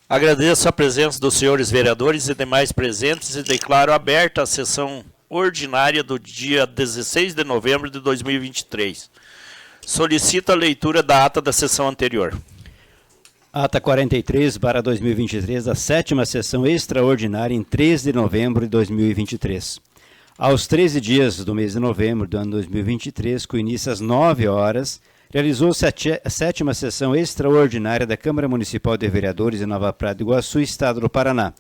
Agradeço a presença dos senhores vereadores e demais presentes e declaro aberta a sessão ordinária do dia 16 de novembro de 2023. Solicito a leitura da ata da sessão anterior. Ata 43/2023 da 7ª sessão extraordinária em 3 de novembro de 2023. Aos 13 dias do mês de novembro do ano 2023, com início às 9 horas, realizou-se a 7ª sessão extraordinária da Câmara Municipal de Vereadores de Nova Prata do Iguaçu, Estado do Paraná,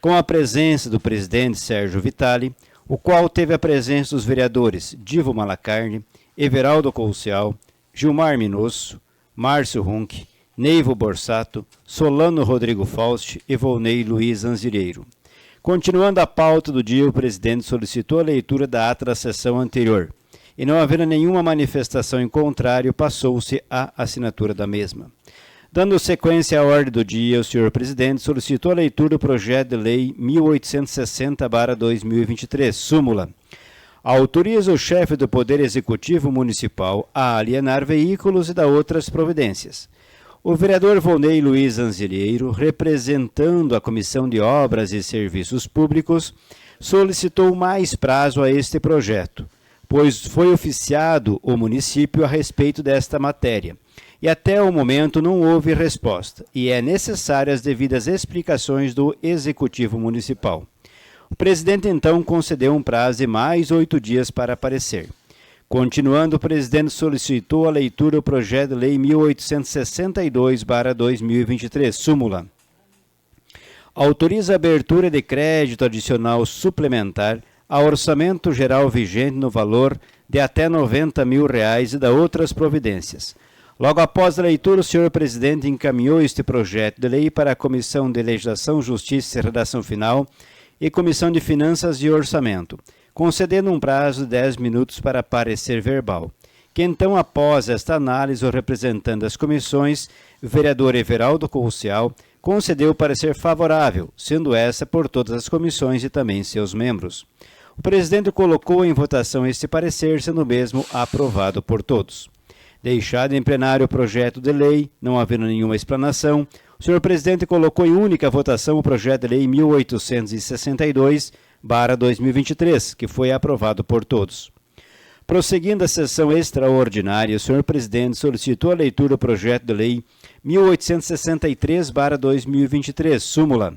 com a presença do presidente Sérgio Vitali, o qual teve a presença dos vereadores Divo Malacarne, Everaldo Coucial, Gilmar Minosso, Márcio Runck, Neivo Borsato, Solano Rodrigo Fausti e Volney Luiz Anzireiro. Continuando a pauta do dia, o presidente solicitou a leitura da ata da sessão anterior e, não havendo nenhuma manifestação em contrário, passou-se à assinatura da mesma. Dando sequência à ordem do dia, o senhor presidente solicitou a leitura do projeto de lei 1860/2023, súmula. Autoriza o chefe do Poder Executivo Municipal a alienar veículos e dar outras providências. O vereador Volney Luiz Anzireiro, representando a Comissão de Obras e Serviços Públicos, solicitou mais prazo a este projeto, pois foi oficiado o município a respeito desta matéria, e até o momento não houve resposta, e é necessária as devidas explicações do Executivo Municipal. O presidente então concedeu um prazo de mais 8 dias para parecer. Continuando, o presidente solicitou a leitura do projeto de lei 1862/2023, súmula. Autoriza a abertura de crédito adicional suplementar ao orçamento geral vigente no valor de até R$90 mil e da outras providências. Logo após a leitura, o senhor presidente encaminhou este projeto de lei para a Comissão de Legislação, Justiça e Redação Final e Comissão de Finanças e Orçamento, concedendo um prazo de 10 minutos para parecer verbal, que então, após esta análise, o representante das comissões, o vereador Everaldo Coucial, concedeu parecer favorável, sendo essa por todas as comissões e também seus membros. O presidente colocou em votação este parecer, sendo o mesmo aprovado por todos. Deixado em plenário o projeto de lei, não havendo nenhuma explanação, o senhor presidente colocou em única votação o projeto de lei 1862/2023, que foi aprovado por todos. Prosseguindo a sessão extraordinária, o senhor presidente solicitou a leitura do projeto de lei 1863/2023, súmula.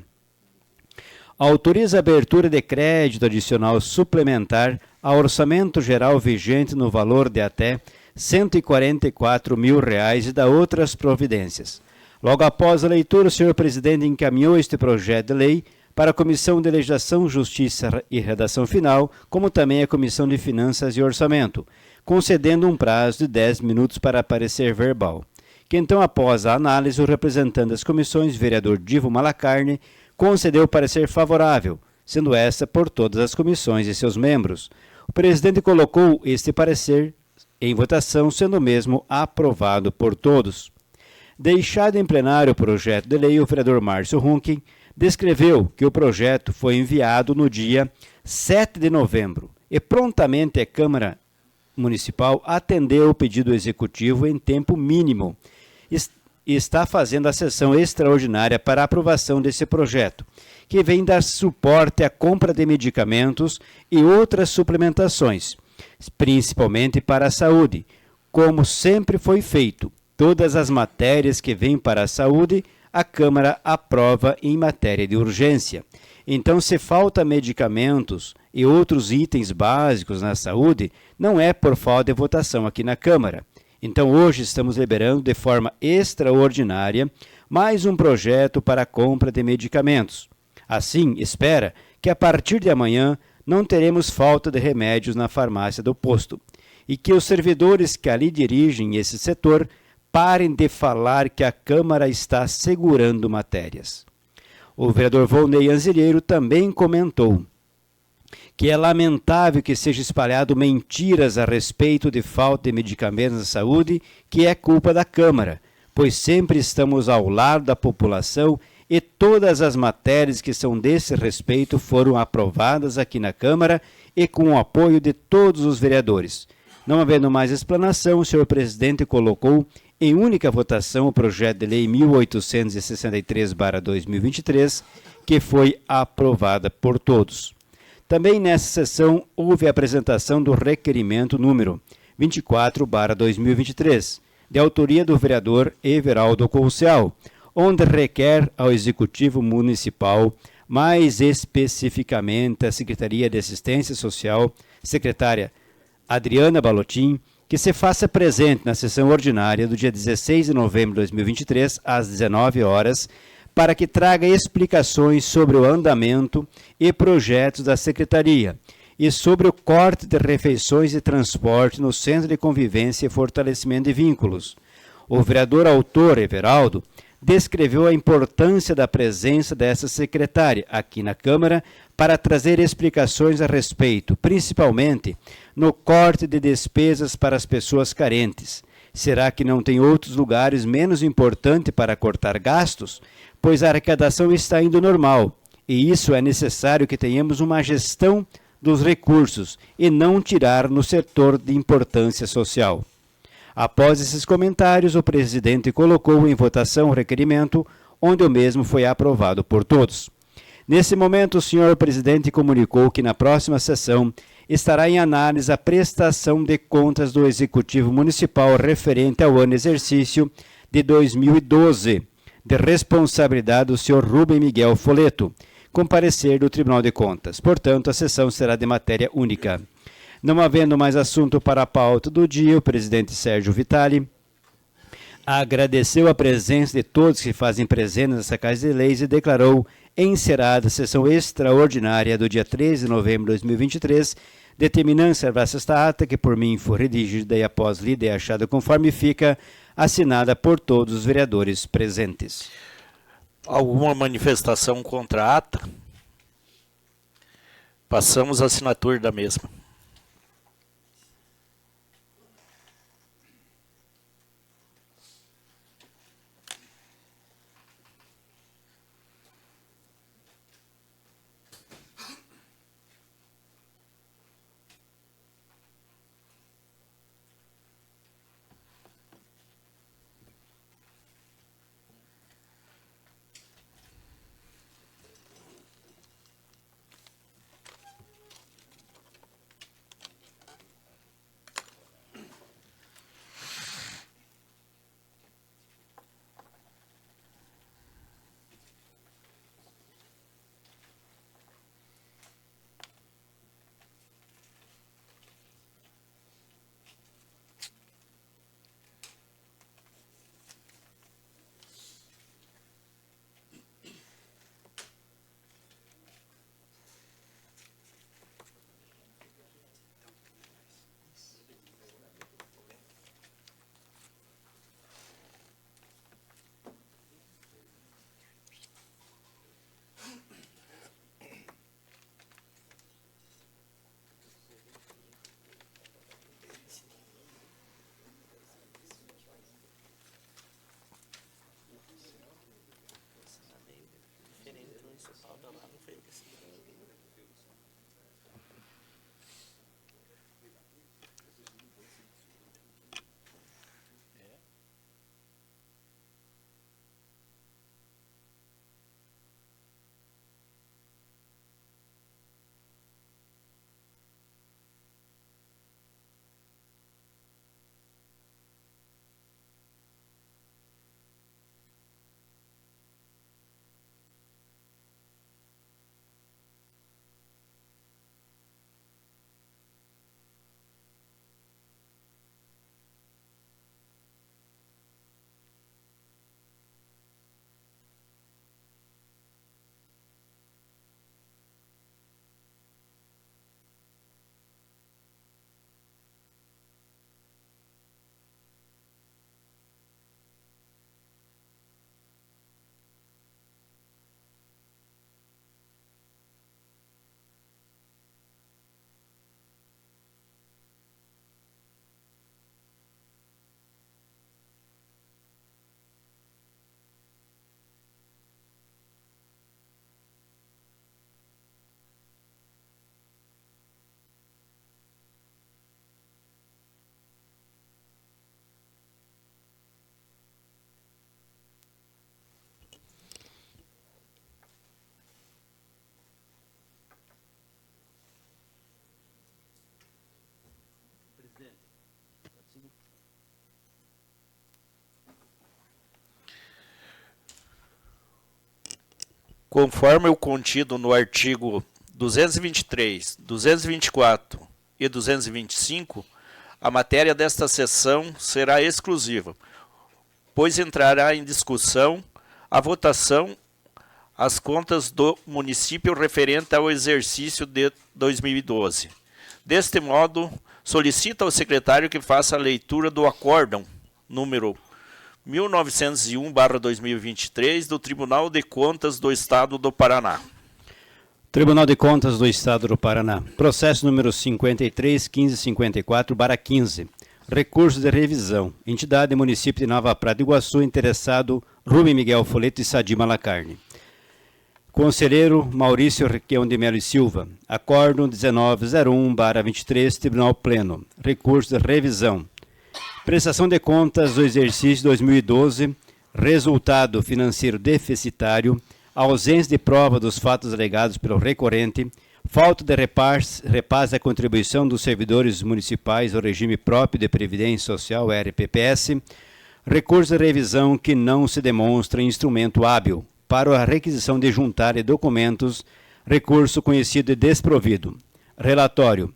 Autoriza a abertura de crédito adicional suplementar ao orçamento geral vigente no valor de até R$144 mil e da outras providências. Logo após a leitura, o senhor presidente encaminhou este projeto de lei para a Comissão de Legislação, Justiça e Redação Final, como também a Comissão de Finanças e Orçamento, concedendo um prazo de 10 minutos para parecer verbal. Que então, após a análise, o representante das comissões, vereador Divo Malacarne, concedeu parecer favorável, sendo essa por todas as comissões e seus membros. O presidente colocou este parecer em votação, sendo o mesmo aprovado por todos. Deixado em plenário o projeto de lei, o vereador Márcio Runck descreveu que o projeto foi enviado no dia 7 de novembro e prontamente a Câmara Municipal atendeu o pedido executivo em tempo mínimo e está fazendo a sessão extraordinária para a aprovação desse projeto, que vem dar suporte à compra de medicamentos e outras suplementações, principalmente para a saúde, como sempre foi feito. Todas as matérias que vêm para a saúde, a Câmara aprova em matéria de urgência. Então, se falta medicamentos e outros itens básicos na saúde, não é por falta de votação aqui na Câmara. Então, hoje estamos liberando de forma extraordinária mais um projeto para a compra de medicamentos. Assim, espera que a partir de amanhã não teremos falta de remédios na farmácia do posto e que os servidores que ali dirigem esse setor parem de falar que a Câmara está segurando matérias. O vereador Volney Anzireiro também comentou que é lamentável que seja espalhado mentiras a respeito de falta de medicamentos na saúde, que é culpa da Câmara, pois sempre estamos ao lado da população e todas as matérias que são desse respeito foram aprovadas aqui na Câmara e com o apoio de todos os vereadores. Não havendo mais explanação, o senhor presidente colocou em única votação o projeto de lei 1863/2023, que foi aprovada por todos. Também nessa sessão houve a apresentação do requerimento número 24/2023, de autoria do vereador Everaldo Coucial, onde requer ao Executivo Municipal, mais especificamente à Secretaria de Assistência Social, secretária Adriana Balotin, que se faça presente na sessão ordinária do dia 16 de novembro de 2023, às 19 horas, para que traga explicações sobre o andamento e projetos da Secretaria e sobre o corte de refeições e transporte no Centro de Convivência e Fortalecimento de Vínculos. O vereador autor, Everaldo, descreveu a importância da presença dessa secretária aqui na Câmara para trazer explicações a respeito, principalmente no corte de despesas para as pessoas carentes. Será que não tem outros lugares menos importantes para cortar gastos? Pois a arrecadação está indo normal, e isso é necessário que tenhamos uma gestão dos recursos e não tirar no setor de importância social. Após esses comentários, o presidente colocou em votação o requerimento, onde o mesmo foi aprovado por todos. Nesse momento, o senhor presidente comunicou que na próxima sessão estará em análise a prestação de contas do Executivo Municipal referente ao ano exercício de 2012, de responsabilidade do senhor Rubem Miguel Foleto, com parecer do Tribunal de Contas. Portanto, a sessão será de matéria única. Não havendo mais assunto para a pauta do dia, o presidente Sérgio Vitali agradeceu a presença de todos que fazem presente nessa Casa de Leis e declarou encerrada a sessão extraordinária do dia 13 de novembro de 2023, determinando observar-se esta ata, que por mim for redigida e após lida e achada conforme fica, assinada por todos os vereadores presentes. Alguma manifestação contra a ata? Passamos a assinatura da mesma. Conforme o contido no artigo 223, 224 e 225, a matéria desta sessão será exclusiva, pois entrará em discussão a votação as contas do município referente ao exercício de 2012. Deste modo, solicita ao secretário que faça a leitura do acórdão número 1901/2023 do Tribunal de Contas do Estado do Paraná. Tribunal de Contas do Estado do Paraná. Processo número 53.1554/15. Recurso de revisão. Entidade Município de Nova Prata do Iguaçu. Interessado Rubem Miguel Foleto e Sadi Malacarne. Conselheiro Maurício Requião de Melo e Silva. Acórdão 1901/23. Tribunal Pleno. Recurso de revisão. Prestação de contas do exercício 2012. Resultado financeiro deficitário. Ausência de prova dos fatos alegados pelo recorrente, falta de repasse da contribuição dos servidores municipais ao regime próprio de Previdência Social, RPPS, recurso de revisão que não se demonstra instrumento hábil para a requisição de juntar de documentos, recurso conhecido e desprovido. Relatório.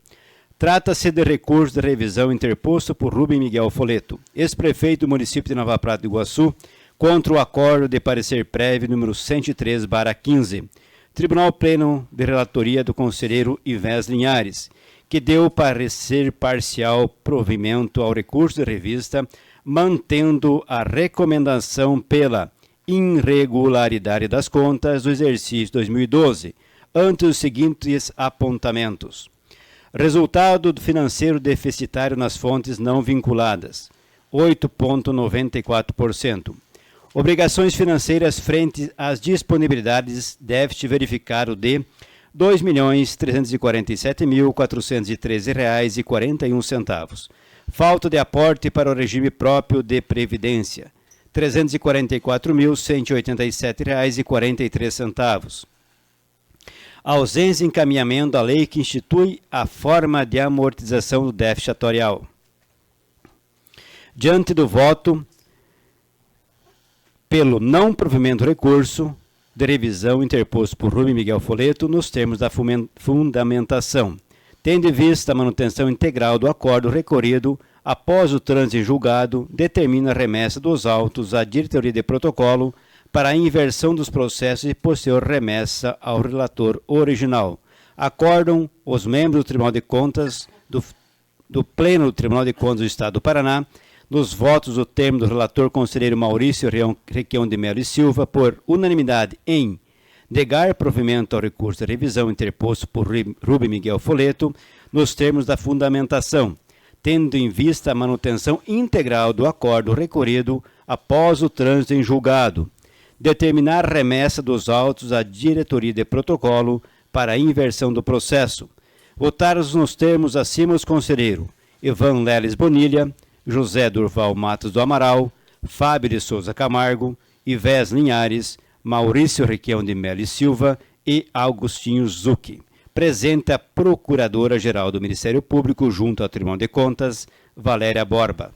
Trata-se de recurso de revisão interposto por Rubem Miguel Foleto, ex-prefeito do município de Nova Prata do Iguaçu, contra o acordo de parecer prévio número 103/15, Tribunal Pleno de Relatoria do Conselheiro Ivés Linhares, que deu parecer parcial provimento ao recurso de revista, mantendo a recomendação pela irregularidade das contas do exercício 2012, ante os seguintes apontamentos. Resultado financeiro deficitário nas fontes não vinculadas, 8,94%. Obrigações financeiras frente às disponibilidades, déficit verificado de R$ 2.347.413,41. Falta de aporte para o regime próprio de previdência, R$ 344.187,43. Ausência de encaminhamento da lei que institui a forma de amortização do déficit atuarial. Diante do voto pelo não provimento do recurso de revisão interposto por Rubem Miguel Foleto nos termos da fundamentação, tendo em vista a manutenção integral do acordo recorrido após o trânsito em julgado, determina a remessa dos autos à diretoria de protocolo para a inversão dos processos e posterior remessa ao relator original. Acordam os membros do Tribunal de Contas, do Pleno do Tribunal de Contas do Estado do Paraná, nos votos do termo do relator conselheiro Maurício Requião de Melo e Silva, por unanimidade em negar provimento ao recurso de revisão interposto por Rubem Miguel Foleto, nos termos da fundamentação, tendo em vista a manutenção integral do acordo recorrido após o trânsito em julgado, determinar a remessa dos autos à diretoria de protocolo para a inversão do processo. Votados nos termos acima os conselheiros Ivan Leles Bonilha, José Durval Matos do Amaral, Fábio de Souza Camargo, Ivés Linhares, Maurício Requião de Melo e Silva e Augustinho Zucchi. Presente a Procuradora-Geral do Ministério Público junto ao Tribunal de Contas, Valéria Borba.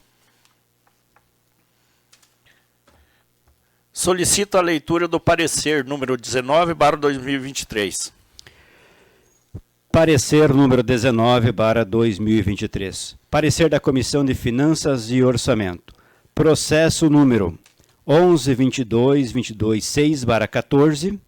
Solicito a leitura do parecer número 19/2023. Parecer número 19/2023. Parecer da Comissão de Finanças e Orçamento. Processo número 11.22.22.6/14.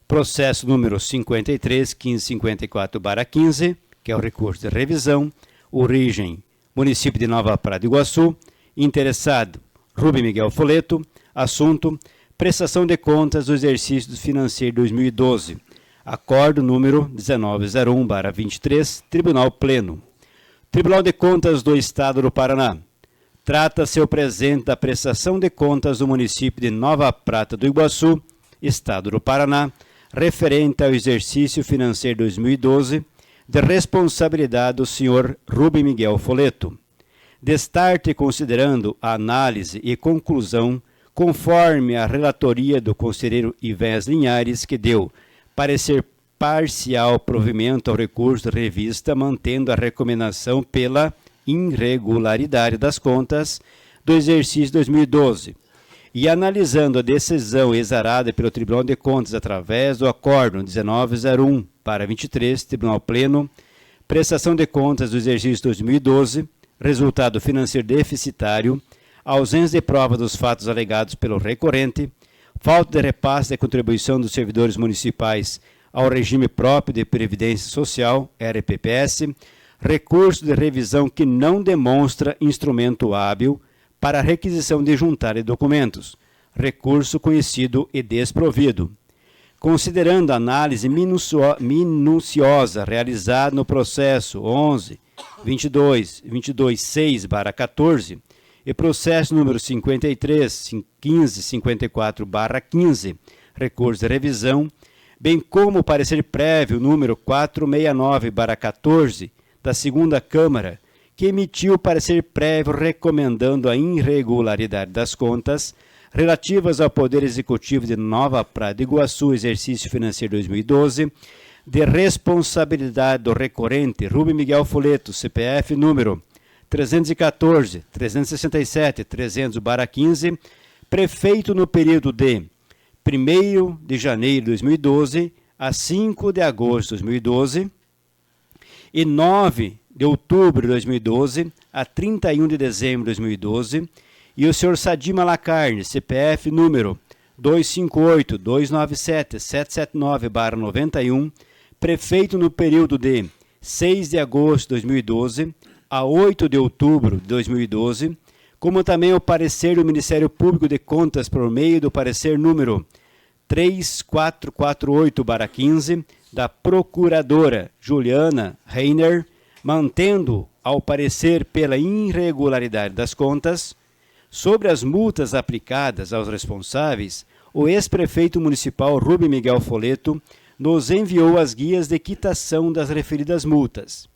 Processo número 53.1554/15, que é o recurso de revisão. Origem: município de Nova Prata do Iguaçu. Interessado: Rubem Miguel Foleto. Assunto: prestação de contas do exercício financeiro 2012. Acordo número 1901/23, Tribunal Pleno. Tribunal de Contas do Estado do Paraná. Trata-se o presente da prestação de contas do município de Nova Prata do Iguaçu, Estado do Paraná, referente ao exercício financeiro 2012, de responsabilidade do senhor Rubem Miguel Foleto. Destarte considerando a análise e conclusão conforme a relatoria do conselheiro Ivés Linhares, que deu parecer parcial provimento ao recurso de revista, mantendo a recomendação pela irregularidade das contas do exercício 2012. e analisando a decisão exarada pelo Tribunal de Contas através do Acórdão 1901/23, Tribunal Pleno, prestação de contas do exercício 2012, resultado financeiro deficitário, ausência de prova dos fatos alegados pelo recorrente, falta de repasse da contribuição dos servidores municipais ao regime próprio de Previdência Social, RPPS, recurso de revisão que não demonstra instrumento hábil para a requisição de juntar de documentos, recurso conhecido e desprovido. Considerando a análise minuciosa realizada no processo 11.22.6/14 e processo número 53.1554/15, recurso de revisão, bem como o parecer prévio número 469/14 da segunda Câmara, que emitiu o parecer prévio recomendando a irregularidade das contas relativas ao Poder Executivo de Nova Prata de Iguaçu, exercício financeiro 2012, de responsabilidade do recorrente Rubem Miguel Foleto, CPF número 314, 367, 300/15, prefeito no período de 1º de janeiro de 2012 a 5 de agosto de 2012 e 9 de outubro de 2012 a 31 de dezembro de 2012, e o senhor Sadi Malacarne, CPF número 258-297-779/91, prefeito no período de 6 de agosto de 2012 a 8 de outubro de 2012, como também o parecer do Ministério Público de Contas por meio do parecer número 3448/15 da Procuradora Juliana Reiner, mantendo ao parecer pela irregularidade das contas. Sobre as multas aplicadas aos responsáveis, o ex-prefeito municipal Rubem Miguel Foleto nos enviou as guias de quitação das referidas multas.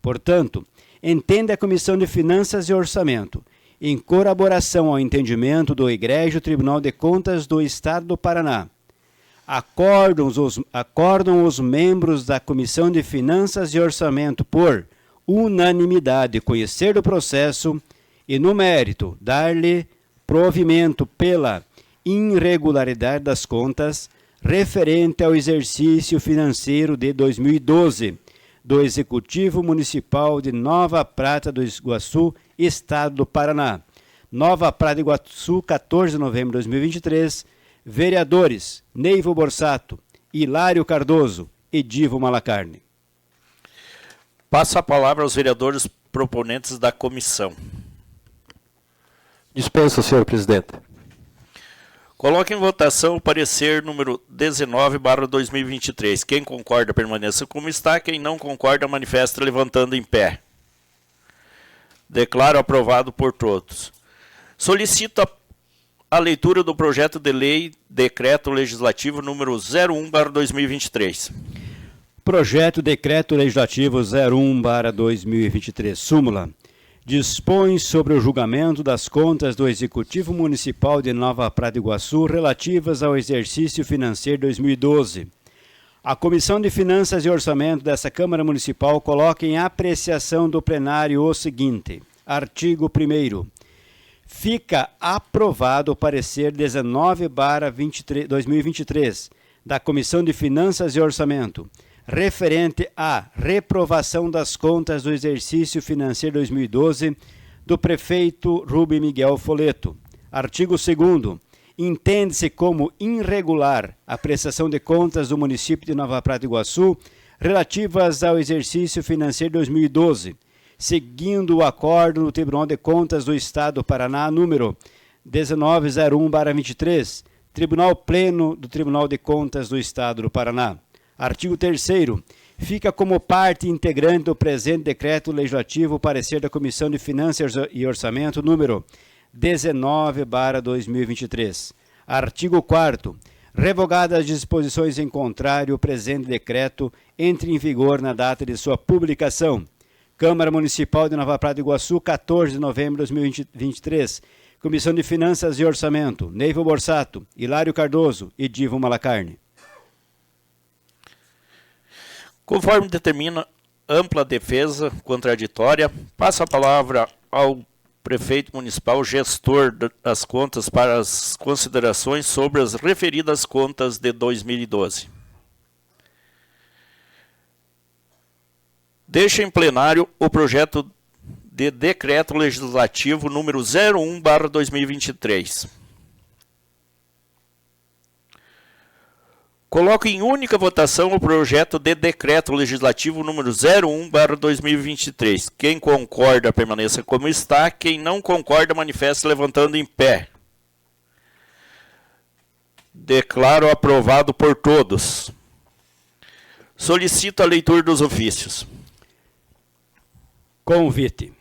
Portanto, entende a Comissão de Finanças e Orçamento, em colaboração ao entendimento do Egrégio Tribunal de Contas do Estado do Paraná, acordam os membros da Comissão de Finanças e Orçamento por unanimidade conhecer do processo e, no mérito, dar-lhe provimento pela irregularidade das contas referente ao exercício financeiro de 2012 do Executivo Municipal de Nova Prata do Iguaçu, Estado do Paraná. Nova Prata do Iguaçu, 14 de novembro de 2023. Vereadores Neivo Borsato, Hilário Cardoso e Divo Malacarne. Passo a palavra aos vereadores proponentes da comissão. Dispensa, senhor presidente. Coloque em votação o parecer número 19/2023. Quem concorda, permaneça como está. Quem não concorda, manifesta levantando em pé. Declaro aprovado por todos. Solicito a leitura do projeto de lei, decreto legislativo número 01/2023. Projeto Decreto Legislativo 01/2023. Súmula. Dispõe sobre o julgamento das contas do Executivo Municipal de Nova Prata de Iguaçu relativas ao exercício financeiro 2012. A Comissão de Finanças e Orçamento dessa Câmara Municipal coloca em apreciação do plenário o seguinte. Artigo 1º. Fica aprovado o parecer 19/2023 da Comissão de Finanças e Orçamento, referente à reprovação das contas do exercício financeiro 2012 do prefeito Rubem Miguel Foleto. Artigo 2º. Entende-se como irregular a prestação de contas do município de Nova Prata de Iguaçu relativas ao exercício financeiro 2012, seguindo o acordo do Tribunal de Contas do Estado do Paraná, número 1901/23, Tribunal Pleno do Tribunal de Contas do Estado do Paraná. Artigo 3º. Fica como parte integrante do presente decreto legislativo o parecer da Comissão de Finanças e Orçamento, número 19/2023. Artigo 4º. Revogadas as disposições em contrário, o presente decreto entre em vigor na data de sua publicação. Câmara Municipal de Nova Prata de Iguaçu, 14 de novembro de 2023. Comissão de Finanças e Orçamento, Neivo Borsato, Hilário Cardoso e Divo Malacarne. Conforme determina ampla defesa contraditória, passo a palavra ao prefeito municipal gestor das contas para as considerações sobre as referidas contas de 2012. Deixa em plenário o projeto de decreto legislativo número 01/2023. Coloco em única votação o projeto de decreto legislativo número 01/2023. Quem concorda, permaneça como está. Quem não concorda, manifeste levantando em pé. Declaro aprovado por todos. Solicito a leitura dos ofícios. Convite.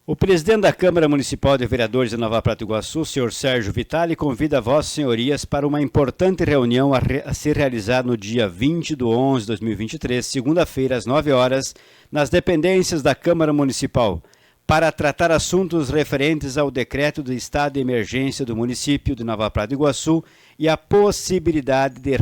O presidente da Câmara Municipal de Vereadores de Nova Prata do Iguaçu, senhor Sérgio Vitali, convida vossas senhorias para uma importante reunião a ser realizada no dia 20/11/2023, segunda-feira, às 9 horas, nas dependências da Câmara Municipal, para tratar assuntos referentes ao decreto de estado de emergência do município de Nova Prata do Iguaçu e a possibilidade de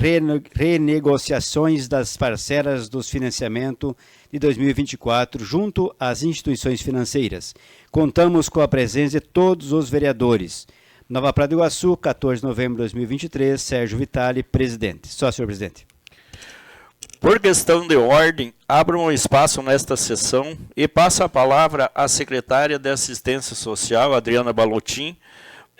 renegociações das parcelas dos financiamentos de 2024 junto às instituições financeiras. Contamos com a presença de todos os vereadores. Nova Prata do Iguaçu, 14 de novembro de 2023, Sérgio Vitali, presidente. Só, senhor presidente. Por questão de ordem, abro um espaço nesta sessão e passo a palavra à secretária de Assistência Social, Adriana Balotin,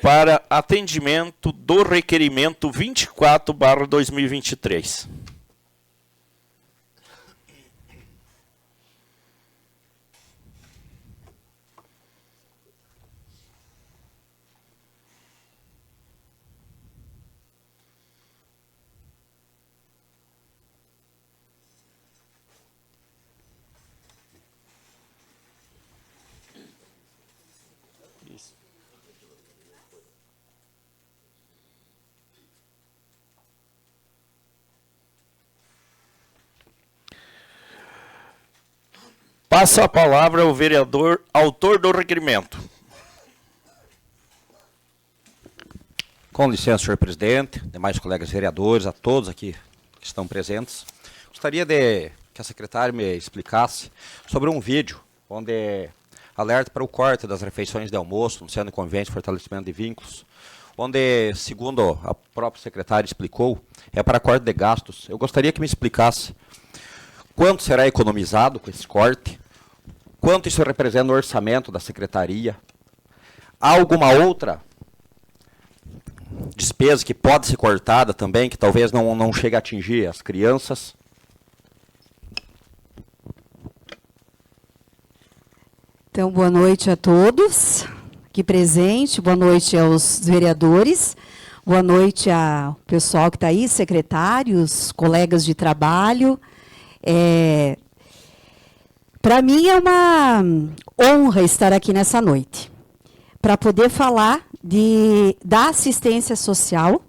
para atendimento do requerimento 24/2023. Passo a palavra ao vereador autor do requerimento. Com licença, senhor presidente, demais colegas vereadores, a todos aqui que estão presentes. Gostaria que a secretária me explicasse sobre um vídeo onde alerta para o corte das refeições de almoço no Centro de Convivência e Fortalecimento de Vínculos, onde, segundo a própria secretária explicou, é para corte de gastos. Eu gostaria que me explicasse quanto será economizado com esse corte, quanto isso representa no orçamento da secretaria, há alguma outra despesa que pode ser cortada também, que talvez não chegue a atingir as crianças. Então, boa noite a todos aqui presentes, boa noite aos vereadores, boa noite ao pessoal que está aí, secretários, colegas de trabalho. Para mim é uma honra estar aqui nessa noite, para poder falar da assistência social.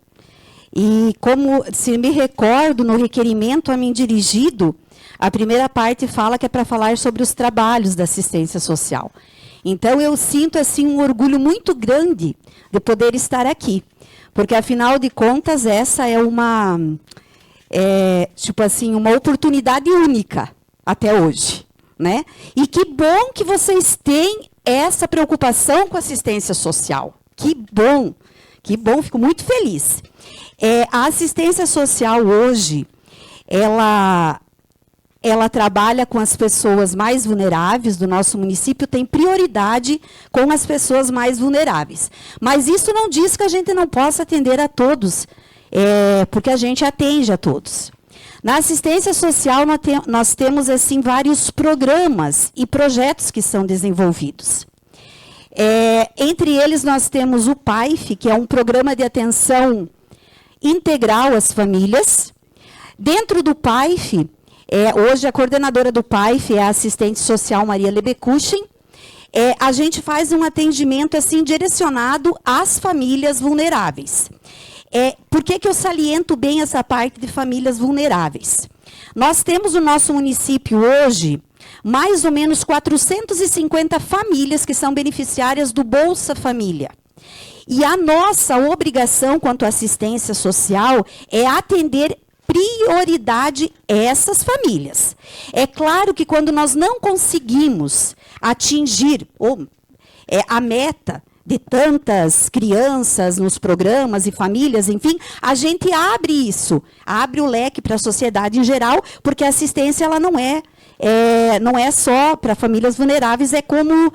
E como se me recordo, no requerimento a mim dirigido, a primeira parte fala que é para falar sobre os trabalhos da assistência social. Então, eu sinto assim, um orgulho muito grande de poder estar aqui, porque, afinal de contas, essa é uma oportunidade única até hoje, né? E que bom que vocês têm essa preocupação com a assistência social. Que bom, fico muito feliz. A assistência social hoje, ela trabalha com as pessoas mais vulneráveis do nosso município, tem prioridade com as pessoas mais vulneráveis. Mas isso não diz que a gente não possa atender a todos, porque a gente atende a todos. Na assistência social, nós temos assim, vários programas e projetos que são desenvolvidos. Entre eles, nós temos o PAIF, que é um programa de atenção integral às famílias. Dentro do PAIF, hoje a coordenadora do PAIF é a assistente social Maria Lebecuchen. A gente faz um atendimento assim, direcionado às famílias vulneráveis. Por que eu saliento bem essa parte de famílias vulneráveis? Nós temos no nosso município hoje mais ou menos 450 famílias que são beneficiárias do Bolsa Família. E a nossa obrigação quanto à assistência social é atender prioridade essas famílias. É claro que quando nós não conseguimos atingir ou a meta de tantas crianças nos programas e famílias, enfim, a gente abre isso, abre o leque para a sociedade em geral, porque a assistência ela não é só para famílias vulneráveis, é como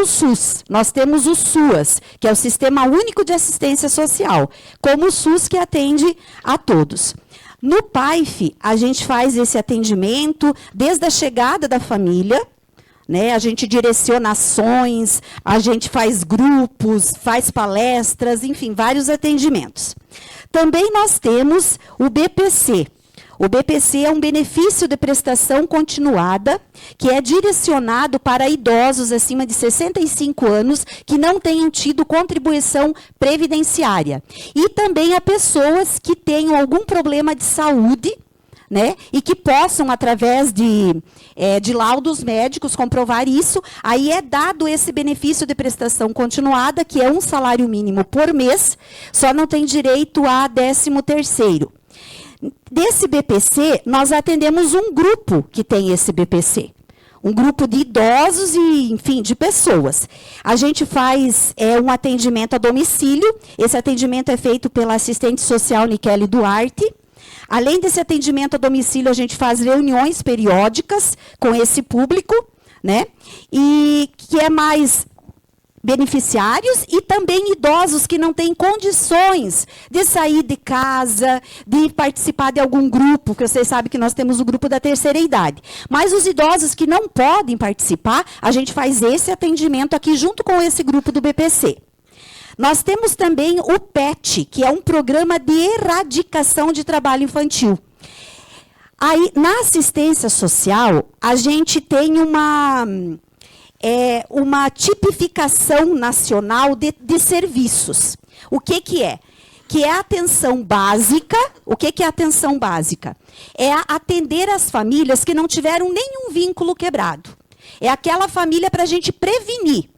o SUS. Nós temos o SUAS, que é o Sistema Único de Assistência Social, como o SUS que atende a todos. No PAIF, a gente faz esse atendimento desde a chegada da família, né? A gente direciona ações, a gente faz grupos, faz palestras, enfim, vários atendimentos. Também nós temos o BPC. O BPC é um benefício de prestação continuada que é direcionado para idosos acima de 65 anos que não tenham tido contribuição previdenciária. E também a pessoas que tenham algum problema de saúde, né, e que possam, através de laudos médicos, comprovar isso. Aí é dado esse benefício de prestação continuada, que é um salário mínimo por mês, só não tem direito a 13º. Desse BPC, nós atendemos um grupo que tem esse BPC. Um grupo de idosos e, enfim, de pessoas. A gente faz um atendimento a domicílio. Esse atendimento é feito pela assistente social Niquele Duarte. Além desse atendimento a domicílio, a gente faz reuniões periódicas com esse público, né? E que é mais beneficiários e também idosos que não têm condições de sair de casa, de participar de algum grupo, que vocês sabem que nós temos o grupo da terceira idade. Mas os idosos que não podem participar, a gente faz esse atendimento aqui junto com esse grupo do BPC. Nós temos também o PET, que é um programa de erradicação de trabalho infantil. Aí, na assistência social, a gente tem uma tipificação nacional de serviços. O que é? Que é a atenção básica. O que é a atenção básica? É atender as famílias que não tiveram nenhum vínculo quebrado. É aquela família para a gente prevenir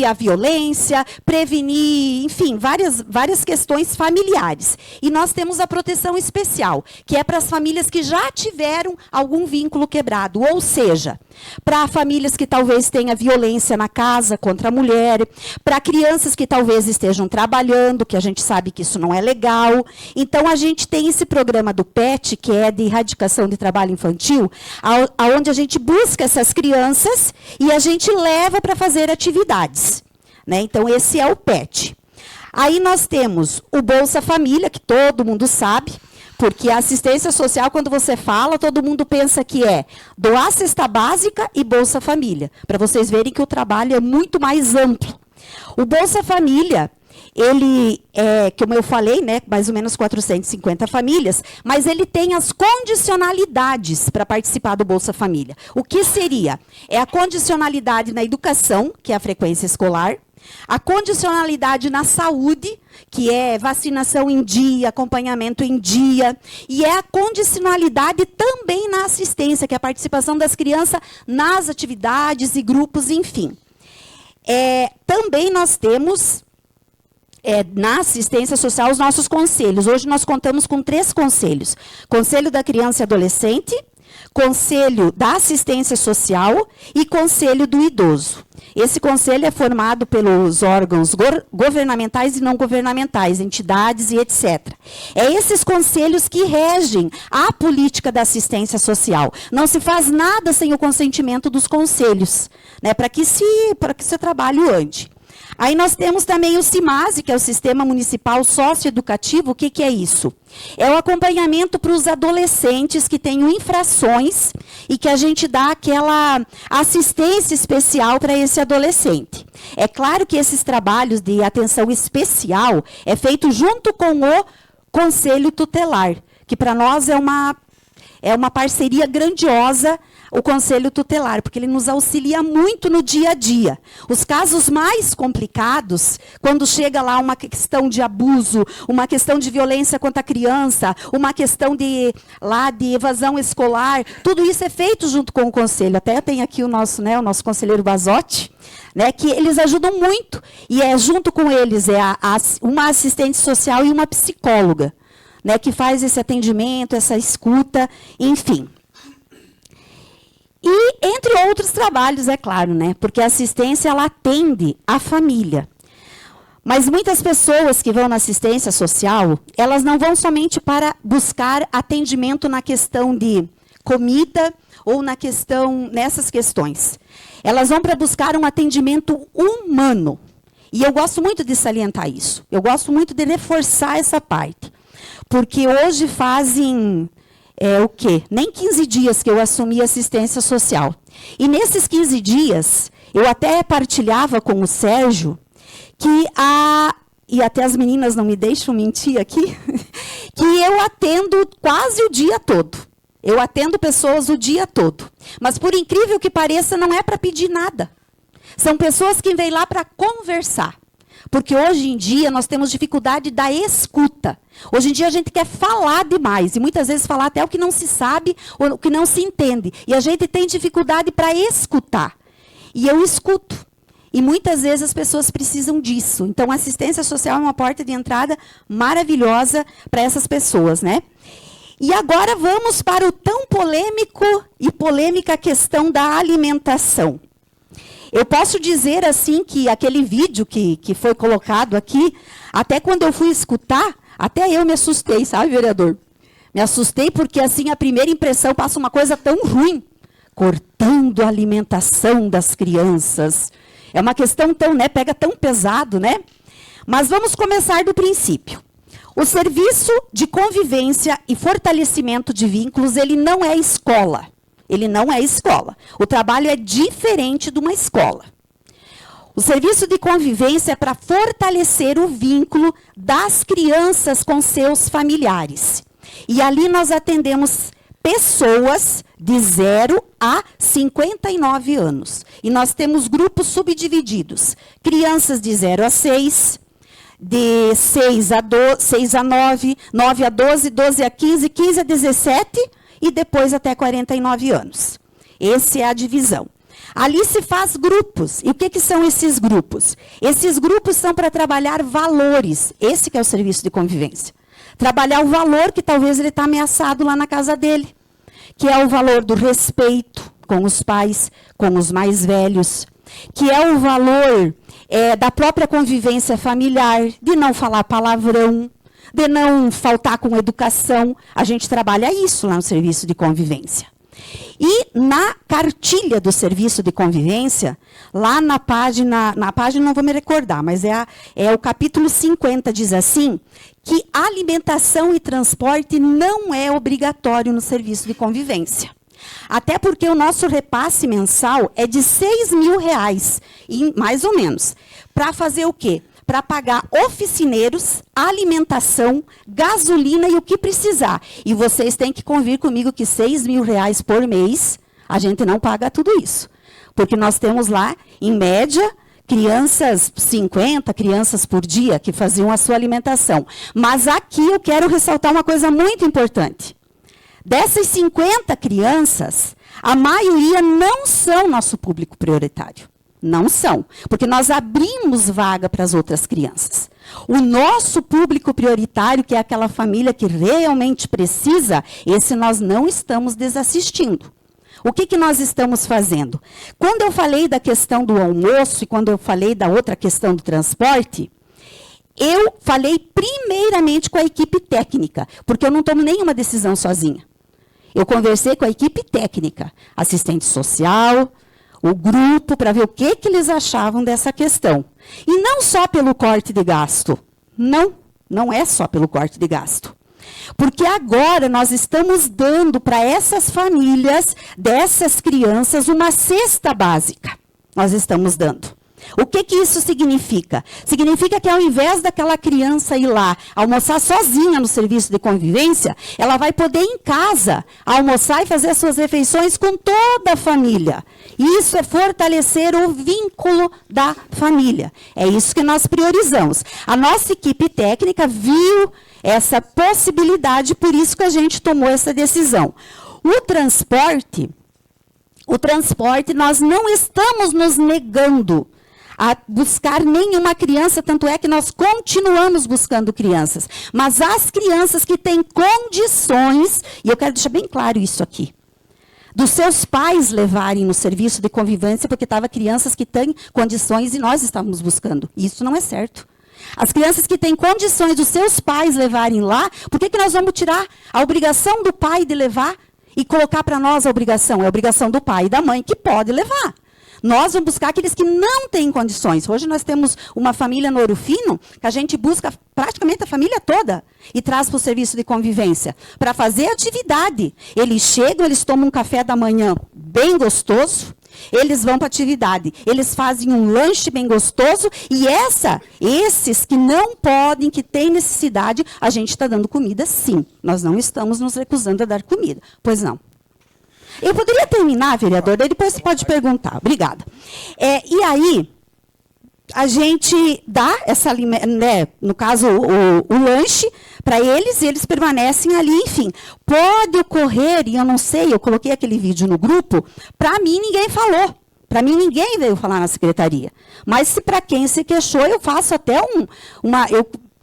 a violência, prevenir, enfim, várias questões familiares. E nós temos a proteção especial, que é para as famílias que já tiveram algum vínculo quebrado, ou seja, para famílias que talvez tenham violência na casa contra a mulher, para crianças que talvez estejam trabalhando, que a gente sabe que isso não é legal. Então, a gente tem esse programa do PET, que é de erradicação de trabalho infantil, onde a gente busca essas crianças e a gente leva para fazer atividades, né? Então, esse é o PET. Aí nós temos o Bolsa Família, que todo mundo sabe, porque a assistência social, quando você fala, todo mundo pensa que é doar cesta básica e Bolsa Família, para vocês verem que o trabalho é muito mais amplo. O Bolsa Família, ele é, como eu falei, né, mais ou menos 450 famílias, mas ele tem as condicionalidades para participar do Bolsa Família. O que seria? É a condicionalidade na educação, que é a frequência escolar, a condicionalidade na saúde, que é vacinação em dia, acompanhamento em dia, e é a condicionalidade também na assistência, que é a participação das crianças nas atividades e grupos, enfim. Também nós temos, na assistência social, os nossos conselhos. Hoje nós contamos com 3 conselhos. Conselho da Criança e Adolescente, Conselho da Assistência Social e Conselho do Idoso. Esse conselho é formado pelos órgãos governamentais e não governamentais, entidades e etc. É esses conselhos que regem a política da assistência social. Não se faz nada sem o consentimento dos conselhos, né, para que esse trabalho ande. Aí nós temos também o CIMASE, que é o Sistema Municipal Socioeducativo. O que é isso? É o acompanhamento para os adolescentes que tenham infrações e que a gente dá aquela assistência especial para esse adolescente. É claro que esses trabalhos de atenção especial é feito junto com o Conselho Tutelar, que para nós é uma parceria grandiosa, o Conselho Tutelar, porque ele nos auxilia muito no dia a dia. Os casos mais complicados, quando chega lá uma questão de abuso, uma questão de violência contra a criança, uma questão de evasão escolar, tudo isso é feito junto com o Conselho. Até tem aqui o nosso conselheiro Basotti, né, que eles ajudam muito. E junto com eles uma assistente social e uma psicóloga, né, que faz esse atendimento, essa escuta, enfim. E entre outros trabalhos, é claro, né? Porque a assistência ela atende a família. Mas muitas pessoas que vão na assistência social, elas não vão somente para buscar atendimento na questão de comida ou nessas questões. Elas vão para buscar um atendimento humano. E eu gosto muito de salientar isso. Eu gosto muito de reforçar essa parte. Porque hoje fazem, o quê? Nem 15 dias que eu assumi assistência social. E nesses 15 dias, eu até partilhava com o Sérgio e até as meninas não me deixam mentir aqui, que eu atendo quase o dia todo. Eu atendo pessoas o dia todo. Mas, por incrível que pareça, não é para pedir nada. São pessoas que vêm lá para conversar. Porque hoje em dia nós temos dificuldade da escuta. Hoje em dia a gente quer falar demais. E muitas vezes falar até o que não se sabe ou o que não se entende. E a gente tem dificuldade para escutar. E eu escuto. E muitas vezes as pessoas precisam disso. Então, a assistência social é uma porta de entrada maravilhosa para essas pessoas, né? E agora vamos para o tão polêmico e polêmica questão da alimentação. Eu posso dizer assim que aquele vídeo que foi colocado aqui, até quando eu fui escutar, até eu me assustei, sabe, vereador? Me assustei porque assim a primeira impressão passa uma coisa tão ruim. Cortando a alimentação das crianças. É uma questão tão, né, pega tão pesado, né? Mas vamos começar do princípio. O serviço de convivência e fortalecimento de vínculos, ele não é escola. Ele não é escola. O trabalho é diferente de uma escola. O serviço de convivência é para fortalecer o vínculo das crianças com seus familiares. E ali nós atendemos pessoas de 0 a 59 anos. E nós temos grupos subdivididos. Crianças de 0 a 6, de 6 a 9, 9 a 12, 12 a 15, 15 a 17 e depois até 49 anos. Essa é a divisão. Ali se faz grupos. E o que são esses grupos? Esses grupos são para trabalhar valores. Esse que é o serviço de convivência. Trabalhar o valor que talvez ele está ameaçado lá na casa dele. Que é o valor do respeito com os pais, com os mais velhos. Que é o valor da própria convivência familiar, de não falar palavrão, de não faltar com educação. A gente trabalha isso lá no serviço de convivência. E na cartilha do serviço de convivência, lá na página não vou me recordar, mas é o capítulo 50, diz assim, que alimentação e transporte não é obrigatório no serviço de convivência. Até porque o nosso repasse mensal é de R$6.000, mais ou menos. Para fazer o quê? Para pagar oficineiros, alimentação, gasolina e o que precisar. E vocês têm que convir comigo que R$6.000 por mês, a gente não paga tudo isso. Porque nós temos lá, em média, 50 crianças por dia que faziam a sua alimentação. Mas aqui eu quero ressaltar uma coisa muito importante. Dessas 50 crianças, a maioria não são nosso público prioritário. Não são, porque nós abrimos vaga para as outras crianças. O nosso público prioritário, que é aquela família que realmente precisa, esse nós não estamos desassistindo. O que nós estamos fazendo? Quando eu falei da questão do almoço e quando eu falei da outra questão do transporte, eu falei primeiramente com a equipe técnica, porque eu não tomo nenhuma decisão sozinha. Eu conversei com a equipe técnica, assistente social, o grupo, para ver o que eles achavam dessa questão. E não só pelo corte de gasto. Não é só pelo corte de gasto. Porque agora nós estamos dando para essas famílias, dessas crianças, uma cesta básica. Nós estamos dando. O que isso significa? Significa que ao invés daquela criança ir lá almoçar sozinha no serviço de convivência, ela vai poder em casa almoçar e fazer as suas refeições com toda a família. Isso é fortalecer o vínculo da família. É isso que nós priorizamos. A nossa equipe técnica viu essa possibilidade, por isso que a gente tomou essa decisão. O transporte, nós não estamos nos negando a buscar nenhuma criança, tanto é que nós continuamos buscando crianças. Mas as crianças que têm condições, e eu quero deixar bem claro isso aqui, dos seus pais levarem no serviço de convivência, porque estavam crianças que têm condições e nós estávamos buscando. Isso não é certo. As crianças que têm condições dos seus pais levarem lá, por que nós vamos tirar a obrigação do pai de levar e colocar para nós a obrigação? É a obrigação do pai e da mãe que pode levar. Nós vamos buscar aqueles que não têm condições. Hoje nós temos uma família no Ouro Fino, que a gente busca praticamente a família toda e traz para o serviço de convivência, para fazer atividade. Eles chegam, eles tomam um café da manhã bem gostoso, eles vão para a atividade, eles fazem um lanche bem gostoso, e esses que não podem, que têm necessidade, a gente está dando comida sim. Nós não estamos nos recusando a dar comida. Pois não. Eu poderia terminar, vereador, daí depois você pode perguntar. Obrigada. E aí, a gente dá essa, né, no caso, o lanche para eles, e eles permanecem ali, enfim. Pode ocorrer, e eu não sei, eu coloquei aquele vídeo no grupo, para mim ninguém falou. Para mim ninguém veio falar na secretaria. Mas se para quem se queixou, eu faço até